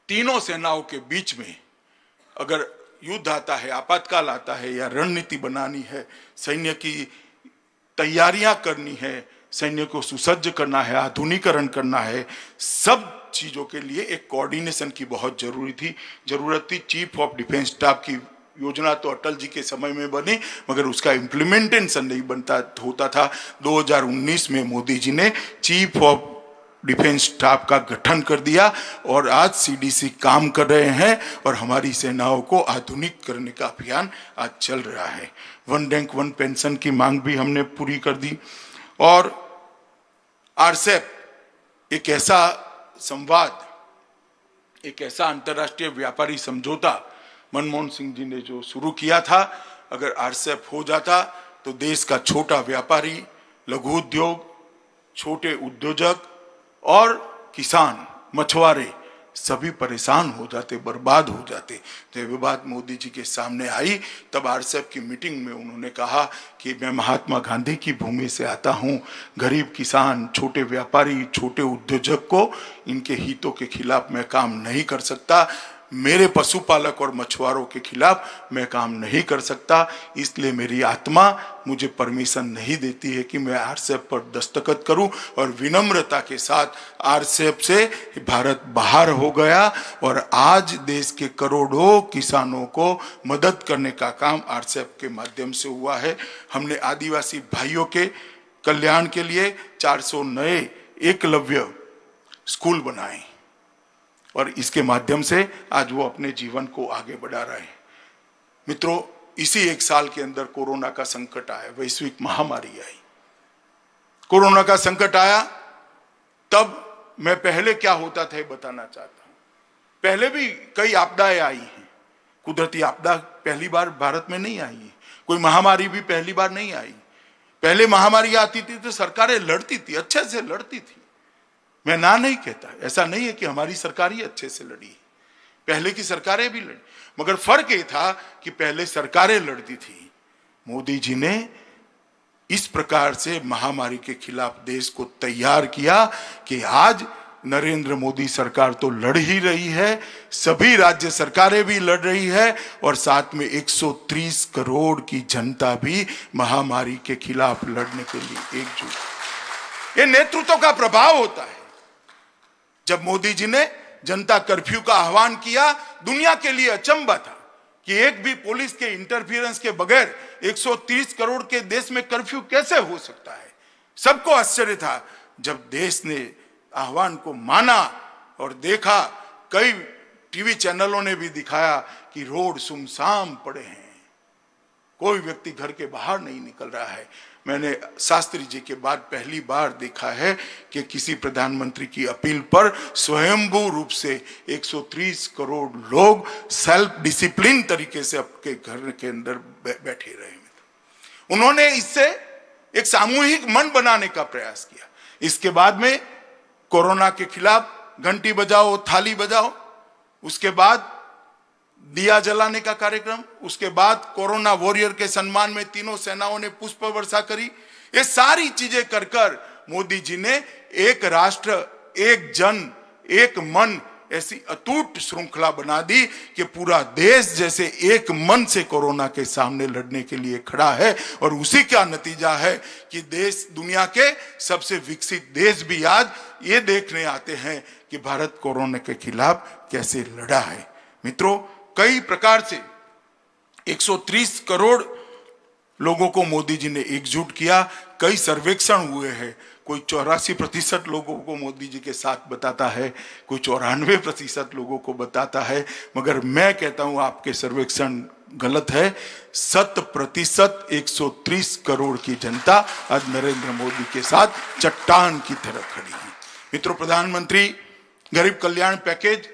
तीनों सेनाओं के बीच में अगर युद्ध आता है, आपातकाल आता है या रणनीति बनानी है, सैन्य की तैयारियां करनी है, सैन्य को सुसज्ज करना है, आधुनिकीकरण करना है, सब चीजों के लिए एक कोऑर्डिनेशन की बहुत जरूरत थी। चीफ ऑफ डिफेंस स्टाफ की योजना तो अटल जी के समय में बनी, मगर उसका इम्प्लीमेंटेशन नहीं होता था। 2019 में मोदी जी ने चीफ ऑफ डिफेंस स्टाफ का गठन कर दिया और आज सीडीसी काम कर रहे हैं और हमारी सेनाओं को आधुनिक करने का अभियान आज चल रहा है। वन रैंक वन पेंशन की मांग भी हमने पूरी कर दी। और आरसेप एक ऐसा संवाद, एक ऐसा अंतर्राष्ट्रीय व्यापारी समझौता मनमोहन सिंह जी ने जो शुरू किया था, अगर आरसेप हो जाता तो देश का छोटा व्यापारी, लघु उद्योग, छोटे उद्योजक और किसान, मछुआरे सभी परेशान हो जाते, बर्बाद हो जाते। तो ये बात मोदी जी के सामने आई, तब आरसेप की मीटिंग में उन्होंने कहा कि मैं महात्मा गांधी की भूमि से आता हूं, गरीब किसान, छोटे व्यापारी, छोटे उद्योजक को इनके हितों के खिलाफ मैं काम नहीं कर सकता, मेरे पशुपालक और मछुआरों के खिलाफ मैं काम नहीं कर सकता, इसलिए मेरी आत्मा मुझे परमिशन नहीं देती है कि मैं आरसेप पर दस्तखत करूं। और विनम्रता के साथ आरसेप से भारत बाहर हो गया और आज देश के करोड़ों किसानों को मदद करने का काम आरसेप के माध्यम से हुआ है। हमने आदिवासी भाइयों के कल्याण के लिए 400 नए एकलव्य स्कूल बनाए और इसके माध्यम से आज वो अपने जीवन को आगे बढ़ा रहे हैं। मित्रों, इसी एक साल के अंदर कोरोना का संकट आया, वैश्विक महामारी आई। कोरोना का संकट आया तब मैं पहले क्या होता था बताना चाहता हूं। पहले भी कई आपदाएं आई हैं, कुदरती आपदा पहली बार भारत में नहीं आई है, कोई महामारी भी पहली बार नहीं आई। पहले महामारी आती थी तो सरकारें लड़ती थी, अच्छे से लड़ती थी, मैं ना नहीं कहता, ऐसा नहीं है कि हमारी सरकार ही अच्छे से लड़ी, पहले की सरकारें भी लड़ी, मगर फर्क ये था कि पहले सरकारें लड़ती थी। मोदी जी ने इस प्रकार से महामारी के खिलाफ देश को तैयार किया कि आज नरेंद्र मोदी सरकार तो लड़ ही रही है, सभी राज्य सरकारें भी लड़ रही है और साथ में 130 करोड़ की जनता भी महामारी के खिलाफ लड़ने के लिए एकजुट। ये नेतृत्व का प्रभाव होता है। जब मोदी जी ने जनता कर्फ्यू का आह्वान किया, दुनिया के लिए अचंभा था कि एक भी पुलिस के इंटरफियरेंस के बगैर 130 करोड़ के देश में कर्फ्यू कैसे हो सकता है। सबको आश्चर्य था। जब देश ने आह्वान को माना और देखा, कई टीवी चैनलों ने भी दिखाया कि रोड सुनसान पड़े हैं, कोई व्यक्ति घर के बाहर नहीं निकल रहा है। मैंने शास्त्री जी के बाद पहली बार देखा है कि किसी प्रधानमंत्री की अपील पर स्वयंभू रूप से 130 करोड़ लोग सेल्फ डिसिप्लिन तरीके से अपने घर के अंदर बैठे रहे। उन्होंने इससे एक सामूहिक मन बनाने का प्रयास किया। इसके बाद में कोरोना के खिलाफ घंटी बजाओ, थाली बजाओ, उसके बाद दिया जलाने का कार्यक्रम, उसके बाद कोरोना वॉरियर के सम्मान में तीनों सेनाओं ने पुष्प वर्षा करी। ये सारी चीजें कर कर मोदी जी ने एक राष्ट्र, एक जन, एक मन ऐसी अटूट श्रृंखला बना दी कि पूरा देश जैसे एक मन से कोरोना के सामने लड़ने के लिए खड़ा है। और उसी का नतीजा है कि देश, दुनिया के सबसे विकसित देश भी आज ये देखने आते हैं कि भारत कोरोना के खिलाफ कैसे लड़ा है। मित्रों, कई प्रकार से 130 करोड़ लोगों को मोदी जी ने एकजुट किया। कई सर्वेक्षण हुए हैं, कोई 84% लोगों को मोदी जी के साथ बताता है, कोई 94% लोगों को बताता है, मगर मैं कहता हूं आपके सर्वेक्षण गलत है। 100% 130 करोड़ की जनता आज नरेंद्र मोदी के साथ चट्टान की तरह खड़ी है। मित्रों, प्रधानमंत्री गरीब कल्याण पैकेज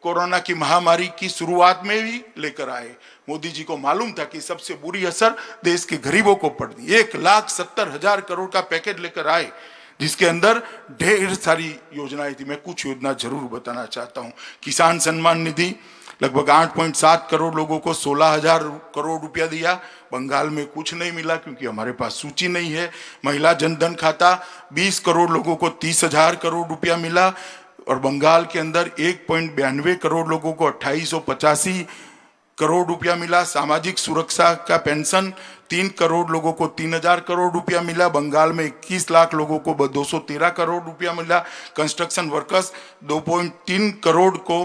कोरोना की महामारी की शुरुआत में भी लेकर आए। मोदी जी को मालूम था कि सबसे बुरी असर देश के गरीबों को पड़ती। 1,70,000 करोड़ का पैकेज लेकर आए, जिसके अंदर ढेर सारी योजनाएं थी। मैं कुछ योजना जरूर बताना चाहता हूं। किसान सम्मान निधि लगभग 8.7 करोड़ लोगों को 16,000 करोड़ रुपया दिया। बंगाल में कुछ नहीं मिला क्योंकि हमारे पास सूची नहीं है। महिला जनधन खाता 20 करोड़ लोगों को 30,000 करोड़ रुपया मिला और बंगाल के अंदर 1.92 करोड़ लोगों को 2885 करोड़ रुपया मिला। सामाजिक सुरक्षा का पेंशन 3 करोड़ लोगों को 3,000 करोड़ रुपया मिला। बंगाल में 21 लाख लोगों को 213 करोड़ रुपया मिला। कंस्ट्रक्शन वर्कर्स 2.3 करोड़ को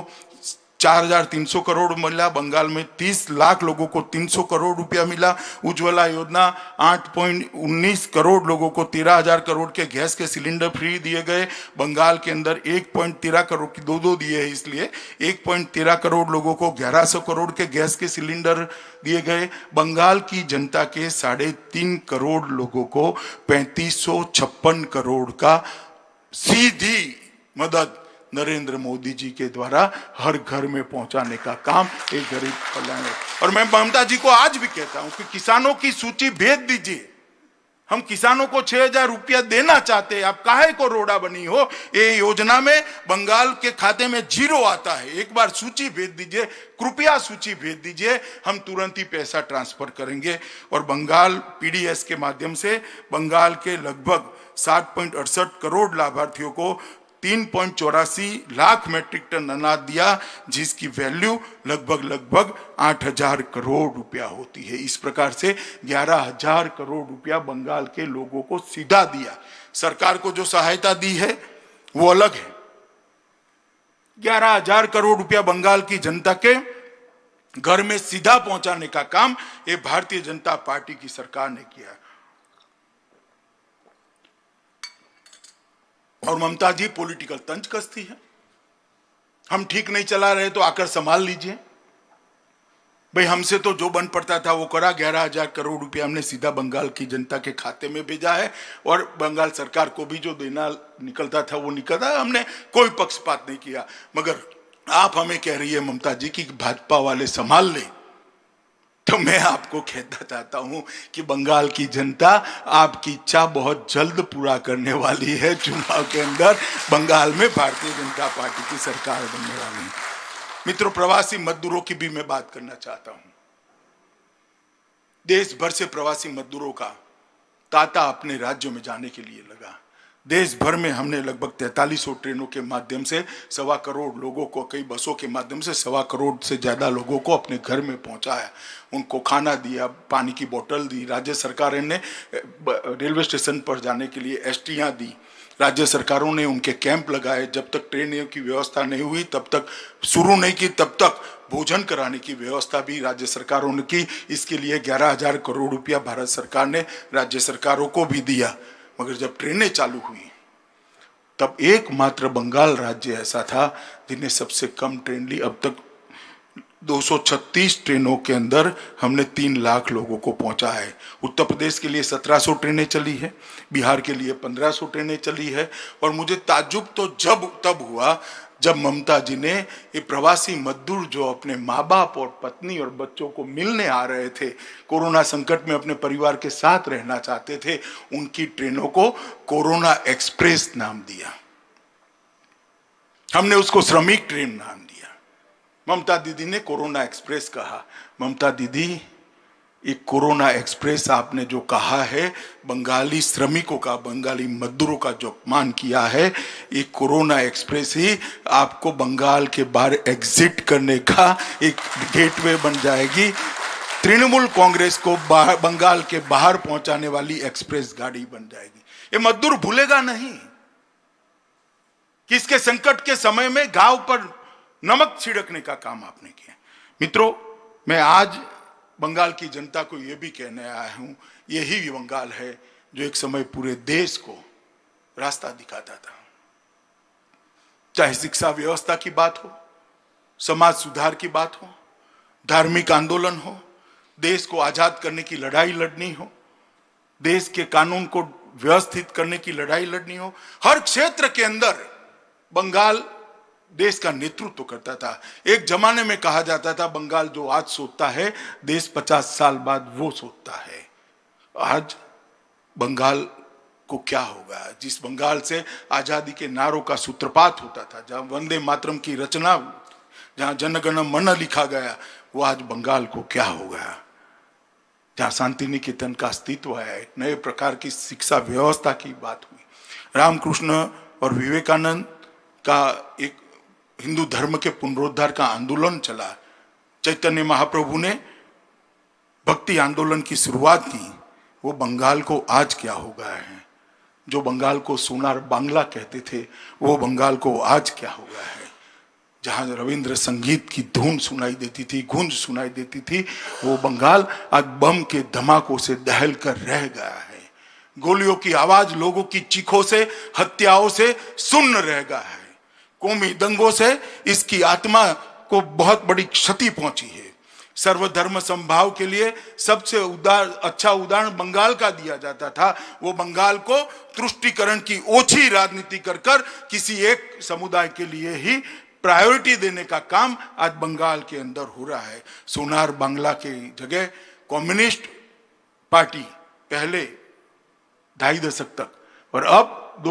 4,300 करोड़ मिला। बंगाल में 30 लाख लोगों को 300 करोड़ रुपया मिला। उज्ज्वला योजना 8.19 करोड़ लोगों को 13,000 करोड़ के गैस के सिलेंडर फ्री दिए गए। बंगाल के अंदर 1.13 करोड़ की दो दिए हैं, इसलिए 1.13 करोड़ लोगों को 1100 करोड़ के गैस के सिलेंडर दिए गए। बंगाल की जनता के 3.5 करोड़ लोगों को 3556 करोड़ का सीधी मदद नरेंद्र मोदी जी के द्वारा हर घर में पहुंचाने का काम एक गरीब कल्याण है। और मैं ममता जी को आज भी कहता हूं कि किसानों की सूची भेज दीजिए। हम किसानों को 6,000 रुपया देना चाहते हैं, आप काहे को रोड़ा बनी हो। ये योजना में बंगाल के खाते में 0 आता है। एक बार सूची भेज दीजिए, कृपया सूची भेज दीजिए, हम तुरंत ही पैसा ट्रांसफर करेंगे। और बंगाल पीडीएस के माध्यम से बंगाल के लगभग 60.68 करोड़ लाभार्थियों को 3.84 लाख मैट्रिक टन अनाज दिया, जिसकी वैल्यू लगभग 8,000 करोड़ रुपया होती है। इस प्रकार से 11,000 करोड़ रुपया बंगाल के लोगों को सीधा दिया। सरकार को जो सहायता दी है वो अलग है। 11,000 करोड़ रुपया बंगाल की जनता के घर में सीधा पहुंचाने का काम ये भारतीय जनता पार्टी की सरकार ने किया। और ममता जी पॉलिटिकल तंज कसती है। हम ठीक नहीं चला रहे तो आकर संभाल लीजिए। भाई हमसे तो जो बन पड़ता था वो करा। 11,000 करोड़ रुपया हमने सीधा बंगाल की जनता के खाते में भेजा है और बंगाल सरकार को भी जो देना निकलता था वो निकलता। हमने कोई पक्षपात नहीं किया। मगर आप हमें कह रही है ममता जी कि भाजपा वाले संभाल ले, तो मैं आपको कहना चाहता हूं कि बंगाल की जनता आपकी इच्छा बहुत जल्द पूरा करने वाली है। चुनाव के अंदर बंगाल में भारतीय जनता पार्टी की सरकार बनने वाली है। मित्रों, प्रवासी मजदूरों की भी मैं बात करना चाहता हूं। देश भर से प्रवासी मजदूरों का तांता अपने राज्यों में जाने के लिए लगा। देश भर में हमने लगभग 4300 ट्रेनों के माध्यम से 1.25 करोड़ लोगों को, कई बसों के माध्यम से 1.25 करोड़ से ज्यादा लोगों को अपने घर में पहुंचाया। उनको खाना दिया, पानी की बोतल दी। राज्य सरकार ने रेलवे स्टेशन पर जाने के लिए एसटियां दी। राज्य सरकारों ने उनके कैंप लगाए। जब तक ट्रेनों की व्यवस्था नहीं हुई, तब तक शुरू नहीं की, तब तक भोजन कराने की व्यवस्था भी राज्य सरकारों ने की। इसके लिए 11,000 करोड़ रुपया भारत सरकार ने राज्य सरकारों को भी दिया। मगर जब ट्रेनें चालू हुई तब एकमात्र बंगाल राज्य ऐसा था जिन्हें सबसे कम ट्रेन ली। अब तक 236 ट्रेनों के अंदर हमने 3 लाख लोगों को पहुंचा है। उत्तर प्रदेश के लिए 1700 ट्रेनें चली है, बिहार के लिए 1500 ट्रेनें चली है। और मुझे ताज्जुब तो तब हुआ जब ममता जी ने ये प्रवासी मजदूर जो अपने माँ बाप और पत्नी और बच्चों को मिलने आ रहे थे, कोरोना संकट में अपने परिवार के साथ रहना चाहते थे, उनकी ट्रेनों को कोरोना एक्सप्रेस नाम दिया। हमने उसको श्रमिक ट्रेन नाम दिया। ममता दीदी ने कोरोना एक्सप्रेस कहा। ममता दीदी, ये कोरोना एक्सप्रेस आपने जो कहा है, बंगाली श्रमिकों का, बंगाली मजदूरों का जो अपमान किया है, ये कोरोना एक्सप्रेस ही आपको बंगाल के बाहर एग्जिट करने का एक गेटवे बन जाएगी। तृणमूल कांग्रेस को बंगाल के बाहर पहुंचाने वाली एक्सप्रेस गाड़ी बन जाएगी। ये मजदूर भूलेगा नहीं कि इसके संकट के समय में गांव पर नमक छिड़कने का काम आपने किया। मित्रों, मैं आज बंगाल की जनता को यह भी कहने आया हूं, यही बंगाल है जो एक समय पूरे देश को रास्ता दिखाता था। चाहे शिक्षा व्यवस्था की बात हो, समाज सुधार की बात हो, धार्मिक आंदोलन हो, देश को आजाद करने की लड़ाई लड़नी हो, देश के कानून को व्यवस्थित करने की लड़ाई लड़नी हो, हर क्षेत्र के अंदर बंगाल देश का नेतृत्व करता था। एक जमाने में कहा जाता था बंगाल जो आज सोचता है देश 50 साल बाद वो सोचता है। आज बंगाल को क्या होगा? जिस बंगाल से आजादी के नारों का सूत्रपात होता था, जहां वंदे मातरम की रचना, जहां जनगण मन लिखा गया, वो आज बंगाल को क्या होगा? जहां शांति निकेतन का अस्तित्व है, एक नए प्रकार की शिक्षा व्यवस्था की बात हुई, रामकृष्ण और विवेकानंद का एक हिंदू धर्म के पुनरुद्धार का आंदोलन चला, चैतन्य महाप्रभु ने भक्ति आंदोलन की शुरुआत की, वो बंगाल को आज क्या हो गया है? जो बंगाल को सोनार बांग्ला कहते थे, वो बंगाल को आज क्या हो गया है? जहां रविंद्र संगीत की धुन सुनाई देती थी, गूंज सुनाई देती थी, वो बंगाल आज बम के धमाकों से दहल कर रह गया है। गोलियों की आवाज, लोगों की चीखों से, हत्याओं से सुन्न रह गया है। कौमी दंगों से इसकी आत्मा को बहुत बड़ी क्षति पहुंची है। सर्वधर्म संभाव के लिए सबसे अच्छा उदाहरण बंगाल का दिया जाता था। वो बंगाल को तुष्टीकरण की ओछी राजनीति कर किसी एक समुदाय के लिए ही प्रायोरिटी देने का काम आज बंगाल के अंदर हो रहा है। सोनार बांग्ला के जगह कम्युनिस्ट पार्टी पहले 2.5 दशक तक और अब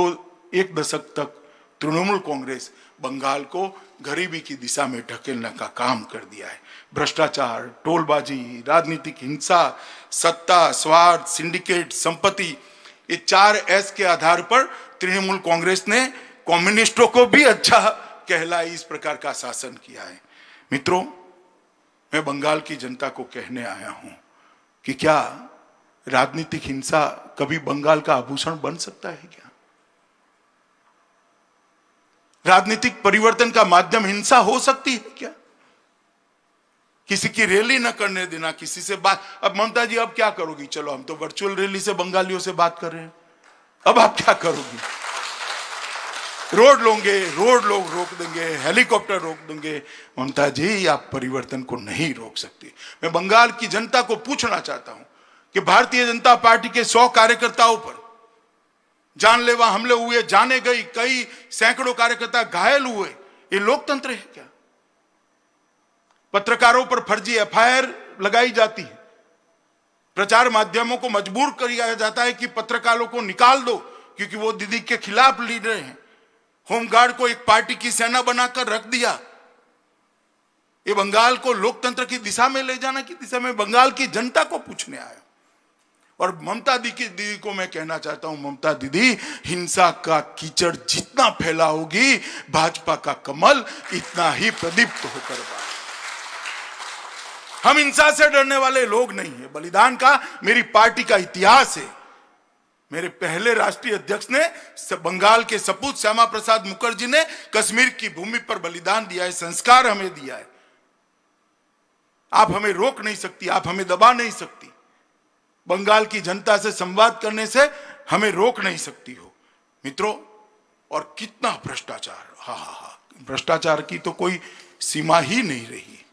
1 दशक तक तृणमूल कांग्रेस बंगाल को गरीबी की दिशा में ढकेलने का काम कर दिया है। भ्रष्टाचार, टोलबाजी, राजनीतिक हिंसा, सत्ता, स्वार्थ, सिंडिकेट, संपत्ति, ये 4S के आधार पर तृणमूल कांग्रेस ने कम्युनिस्टों को भी अच्छा कहलाई इस प्रकार का शासन किया है। मित्रों, मैं बंगाल की जनता को कहने आया हूं कि क्या राजनीतिक हिंसा कभी बंगाल का आभूषण बन सकता है क्या? राजनीतिक परिवर्तन का माध्यम हिंसा हो सकती है क्या? किसी की रैली न करने देना, किसी से बात। अब ममता जी अब क्या करोगी? चलो हम तो वर्चुअल रैली से बंगालियों से बात कर रहे हैं, अब आप क्या करोगी? रोड लोग रोक देंगे, हेलीकॉप्टर रोक देंगे। ममता जी, आप परिवर्तन को नहीं रोक सकती। मैं बंगाल की जनता को पूछना चाहता हूं कि भारतीय जनता पार्टी के 100 कार्यकर्ताओं पर जानलेवा हमले हुए, जाने गई, कई सैकड़ों कार्यकर्ता घायल हुए, ये लोकतंत्र है क्या? पत्रकारों पर फर्जी FIR लगाई जाती है, प्रचार माध्यमों को मजबूर किया जाता है कि पत्रकारों को निकाल दो क्योंकि वो दीदी के खिलाफ लीड रहे हैं। होमगार्ड को एक पार्टी की सेना बनाकर रख दिया। ये बंगाल को लोकतंत्र की दिशा में ले जाने की दिशा में बंगाल की जनता को पूछने आया। और ममता दीदी को मैं कहना चाहता हूं, ममता दीदी, हिंसा का कीचड़ जितना फैलाओगी, भाजपा का कमल इतना ही प्रदीप्त होकर बाहर। हम हिंसा से डरने वाले लोग नहीं है। बलिदान का मेरी पार्टी का इतिहास है। मेरे पहले राष्ट्रीय अध्यक्ष ने बंगाल के सपूत श्यामा प्रसाद मुखर्जी ने कश्मीर की भूमि पर बलिदान दिया है, संस्कार हमें दिया है। आप हमें रोक नहीं सकती, आप हमें दबा नहीं सकती। बंगाल की जनता से संवाद करने से हमें रोक नहीं सकती हो। मित्रों, और कितना भ्रष्टाचार, हा, भ्रष्टाचार की तो कोई सीमा ही नहीं रही।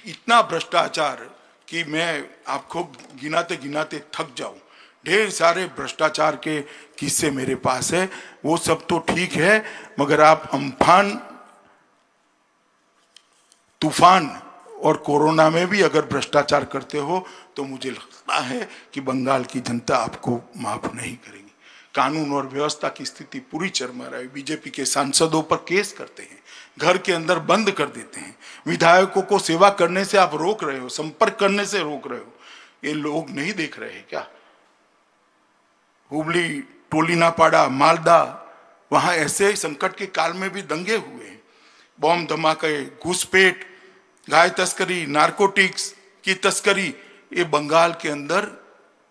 इतना भ्रष्टाचार कि मैं आपको गिनाते गिनाते थक जाऊं। ढेर सारे भ्रष्टाचार के किस्से मेरे पास है। वो सब तो ठीक है, मगर आप अम्फान, तूफान और कोरोना में भी अगर भ्रष्टाचार करते हो तो मुझे लगता है कि बंगाल की जनता आपको माफ नहीं करेगी। कानून और व्यवस्था की स्थिति पूरी चरमरा है। बीजेपी के सांसदों पर केस करते हैं, घर के अंदर बंद कर देते हैं, विधायकों को सेवा करने से आप रोक रहे हो, संपर्क करने से रोक रहे हो। ये लोग नहीं देख रहे हैं क्या? हुबली, टोलिनापाड़ा, मालदा, वहां ऐसे संकट के काल में भी दंगे हुए हैं। बम धमाके, घुसपैठ, गाय तस्करी, नारकोटिक्स की तस्करी, ये बंगाल के अंदर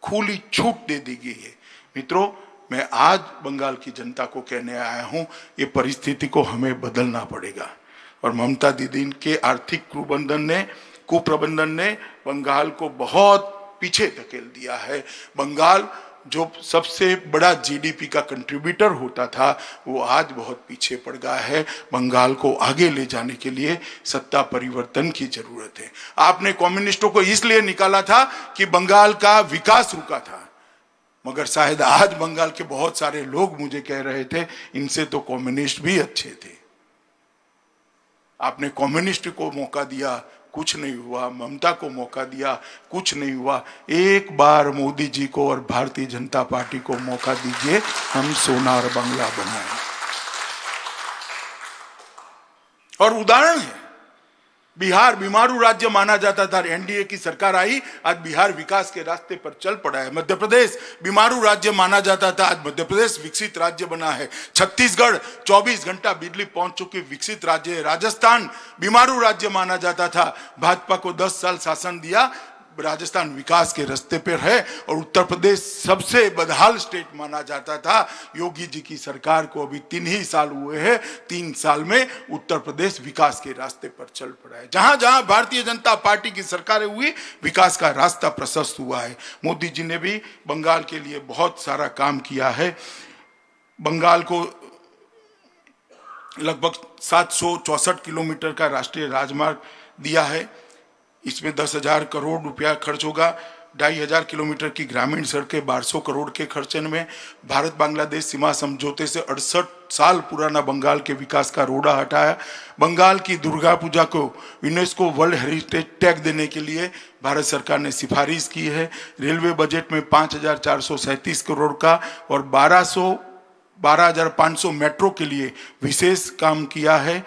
खुली छूट दे दी गई है। मित्रों, मैं आज बंगाल की जनता को कहने आया हूं, ये परिस्थिति को हमें बदलना पड़ेगा। और ममता दीदी के आर्थिक कुप्रबंधन ने बंगाल को बहुत पीछे धकेल दिया है। बंगाल जो सबसे बड़ा GDP का कंट्रीब्यूटर होता था, वो आज बहुत पीछे पड़ गया है। बंगाल को आगे ले जाने के लिए सत्ता परिवर्तन की जरूरत है। आपने कम्युनिस्टों को इसलिए निकाला था कि बंगाल का विकास रुका था, मगर शायद आज बंगाल के बहुत सारे लोग मुझे कह रहे थे, इनसे तो कम्युनिस्ट भी अच्छे थे। आपने कम्युनिस्ट को मौका दिया, कुछ नहीं हुआ। ममता को मौका दिया, कुछ नहीं हुआ। एक बार मोदी जी को और भारतीय जनता पार्टी को मौका दीजिए, हम सोनार बांग्ला बनाएं। और उदाहरण है, बिहार बीमारू राज्य माना जाता था, एनडीए की सरकार आई, आज बिहार विकास के रास्ते पर चल पड़ा है। मध्य प्रदेश बीमारू राज्य माना जाता था, आज मध्य प्रदेश विकसित राज्य बना है। छत्तीसगढ़ 24 घंटा बिजली पहुंच चुकी विकसित राज्य है। राजस्थान बीमारू राज्य माना जाता था, भाजपा को 10 साल शासन दिया, राजस्थान विकास के रास्ते पर है। और उत्तर प्रदेश सबसे बदहाल स्टेट माना जाता था, योगी जी की सरकार को अभी 3 ही साल हुए हैं, 3 साल में उत्तर प्रदेश विकास के रास्ते पर चल पड़ा है। जहां जहां भारतीय जनता पार्टी की सरकारें हुई, विकास का रास्ता प्रशस्त हुआ है। मोदी जी ने भी बंगाल के लिए बहुत सारा काम किया है। बंगाल को लगभग 764 किलोमीटर का राष्ट्रीय राजमार्ग दिया है, इसमें 10,000 करोड़ रुपया खर्च होगा। 2,500 किलोमीटर की ग्रामीण सड़कें 1200 करोड़ के खर्चे में। भारत बांग्लादेश सीमा समझौते से 68 साल पुराना बंगाल के विकास का रोड़ा हटाया। बंगाल की दुर्गा पूजा को यूनेस्को वर्ल्ड हेरिटेज टैग देने के लिए भारत सरकार ने सिफारिश की है। रेलवे बजट में 5,437 करोड़ का और 12,500 मेट्रो के लिए विशेष काम किया है।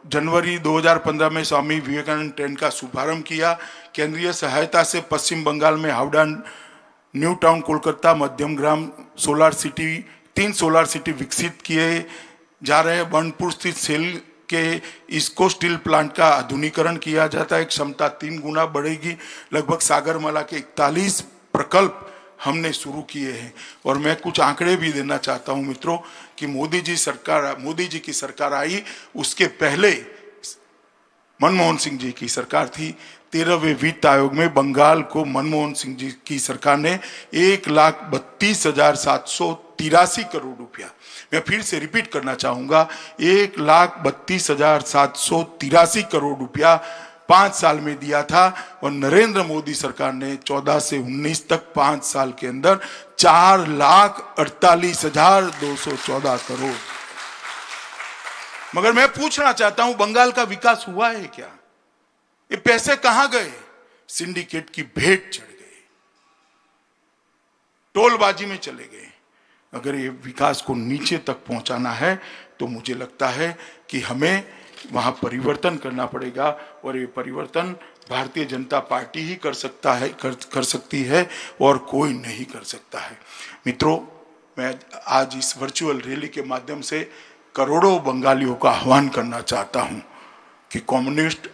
जनवरी 2015 में स्वामी विवेकानंद ट्रेन का शुभारंभ किया। केंद्रीय सहायता से पश्चिम बंगाल में हावड़ा, न्यू टाउन कोलकाता, मध्यम ग्राम सोलर सिटी, 3 सोलर सिटी विकसित किए जा रहे हैं। बनपुर स्थित सेल के इसको स्टील प्लांट का आधुनिकीकरण किया जाता है, क्षमता 3 गुना बढ़ेगी। लगभग सागरमाला के 41 प्रकल्प हमने शुरू किए हैं। और मैं कुछ आंकड़े भी देना चाहता हूं मित्रों कि मोदी जी की सरकार आई, उसके पहले मनमोहन सिंह जी की सरकार थी। 13वें वित्त आयोग में बंगाल को मनमोहन सिंह जी की सरकार ने 1,32,783 करोड़ रुपया, मैं फिर से रिपीट करना चाहूंगा, 1,32,783 करोड़ रुपया 5 साल में दिया था। और नरेंद्र मोदी सरकार ने 14 से 19 तक 5 साल के अंदर 4,48,214 करोड़। मगर मैं पूछना चाहता हूं, बंगाल का विकास हुआ है क्या? ये पैसे कहां गए? सिंडिकेट की भेंट चढ़ गए, टोलबाजी में चले गए। अगर ये विकास को नीचे तक पहुंचाना है तो मुझे लगता है कि हमें वहां परिवर्तन करना पड़ेगा। और ये परिवर्तन भारतीय जनता पार्टी ही कर सकती है और कोई नहीं कर सकता है। मित्रों, मैं आज इस वर्चुअल रैली के माध्यम से करोड़ों बंगालियों का आह्वान करना चाहता हूं कि कम्युनिस्ट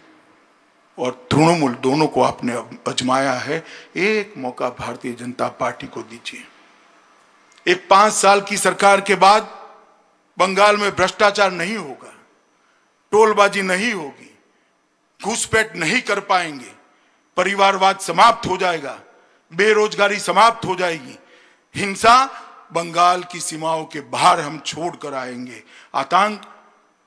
और तृणमूल दोनों को आपने आजमाया है, एक मौका भारतीय जनता पार्टी को दीजिए। एक 5 साल की सरकार के बाद बंगाल में भ्रष्टाचार नहीं होगा, टोलबाजी नहीं होगी, घुसपैठ नहीं कर पाएंगे, परिवारवाद समाप्त हो जाएगा, बेरोजगारी समाप्त हो जाएगी, हिंसा बंगाल की सीमाओं के बाहर हम छोड़ कर आएंगे, आतंक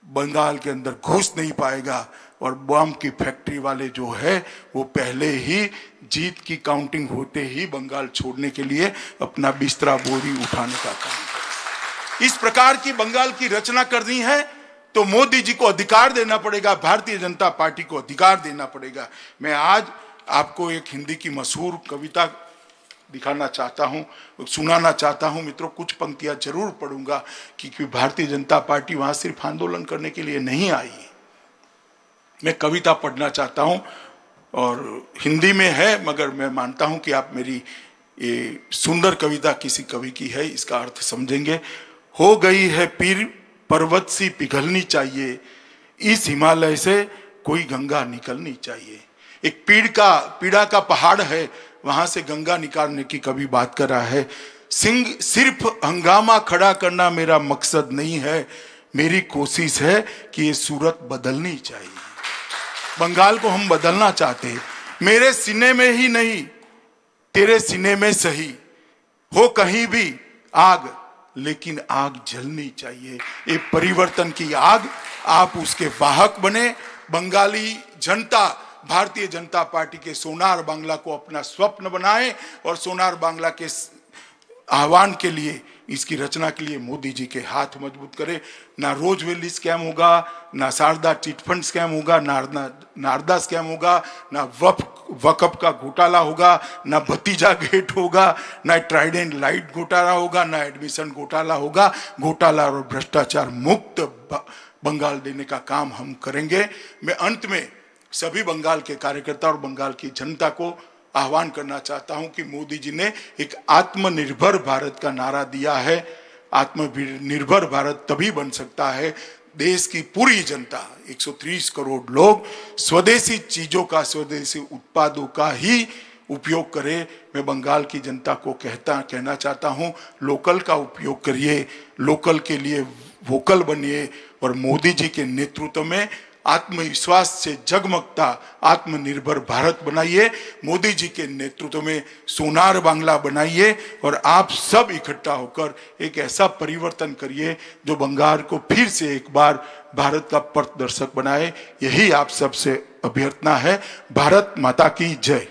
बंगाल के अंदर घुस नहीं पाएगा। और बम की फैक्ट्री वाले जो है वो पहले ही जीत की काउंटिंग होते ही बंगाल छोड़ने के लिए अपना बिस्तरा बोरी उठाने का काम करें। इस प्रकार की बंगाल की रचना करनी है तो मोदी जी को अधिकार देना पड़ेगा, भारतीय जनता पार्टी को अधिकार देना पड़ेगा। मैं आज आपको एक हिंदी की मशहूर कविता दिखाना चाहता हूं, सुनाना चाहता हूं मित्रों। कुछ पंक्तियां जरूर पढ़ूंगा क्योंकि भारतीय जनता पार्टी वहां सिर्फ आंदोलन करने के लिए नहीं आई। मैं कविता पढ़ना चाहता हूं और हिंदी में है, मगर मैं मानता हूं कि आप मेरी ये सुंदर कविता किसी कवि की है, इसका अर्थ समझेंगे। हो गई है पीर पर्वत सी पिघलनी चाहिए, इस हिमालय से कोई गंगा निकलनी चाहिए। एक पीड़ा का पहाड़ है, वहां से गंगा निकालने की कवि बात कर रहा है। सिर्फ हंगामा खड़ा करना मेरा मकसद नहीं है, मेरी कोशिश है कि ये सूरत बदलनी चाहिए। बंगाल को हम बदलना चाहते हैं, मेरे सीने में ही नहीं तेरे सीने में सही, हो कहीं भी आग लेकिन आग जलनी चाहिए। एक परिवर्तन की आग, आप उसके वाहक बने। बंगाली जनता भारतीय जनता पार्टी के सोनार बांग्ला को अपना स्वप्न बनाए और सोनार बांग्ला के आह्वान के लिए, इसकी रचना के लिए मोदी जी के हाथ मजबूत करे। ना रोज वैली स्कैम होगा, ना शारदा चिटफंड स्कैम होगा, नारदा स्कैम होगा, ना वक्फ का घोटाला होगा, ना भतीजा गेट होगा, ना ट्राइडेंट लाइट घोटाला होगा, ना एडमिशन घोटाला होगा। घोटाला और भ्रष्टाचार मुक्त बंगाल देने का काम हम करेंगे। मैं अंत में सभी बंगाल के कार्यकर्ता और बंगाल की जनता को आह्वान करना चाहता हूं कि मोदी जी ने एक आत्मनिर्भर भारत का नारा दिया है। आत्मनिर्भर भारत तभी बन सकता है देश की पूरी जनता 130 करोड़ लोग स्वदेशी चीजों का, स्वदेशी उत्पादों का ही उपयोग करे। मैं बंगाल की जनता को कहना चाहता हूं, लोकल का उपयोग करिए, लोकल के लिए वोकल बनिए और मोदी जी के नेतृत्व में आत्मविश्वास से जगमगता आत्मनिर्भर भारत बनाइए। मोदी जी के नेतृत्व में सोनार बांग्ला बनाइए और आप सब इकट्ठा होकर एक ऐसा परिवर्तन करिए जो बंगाल को फिर से एक बार भारत का पथदर्शक बनाए। यही आप सबसे अभ्यर्थना है। भारत माता की जय।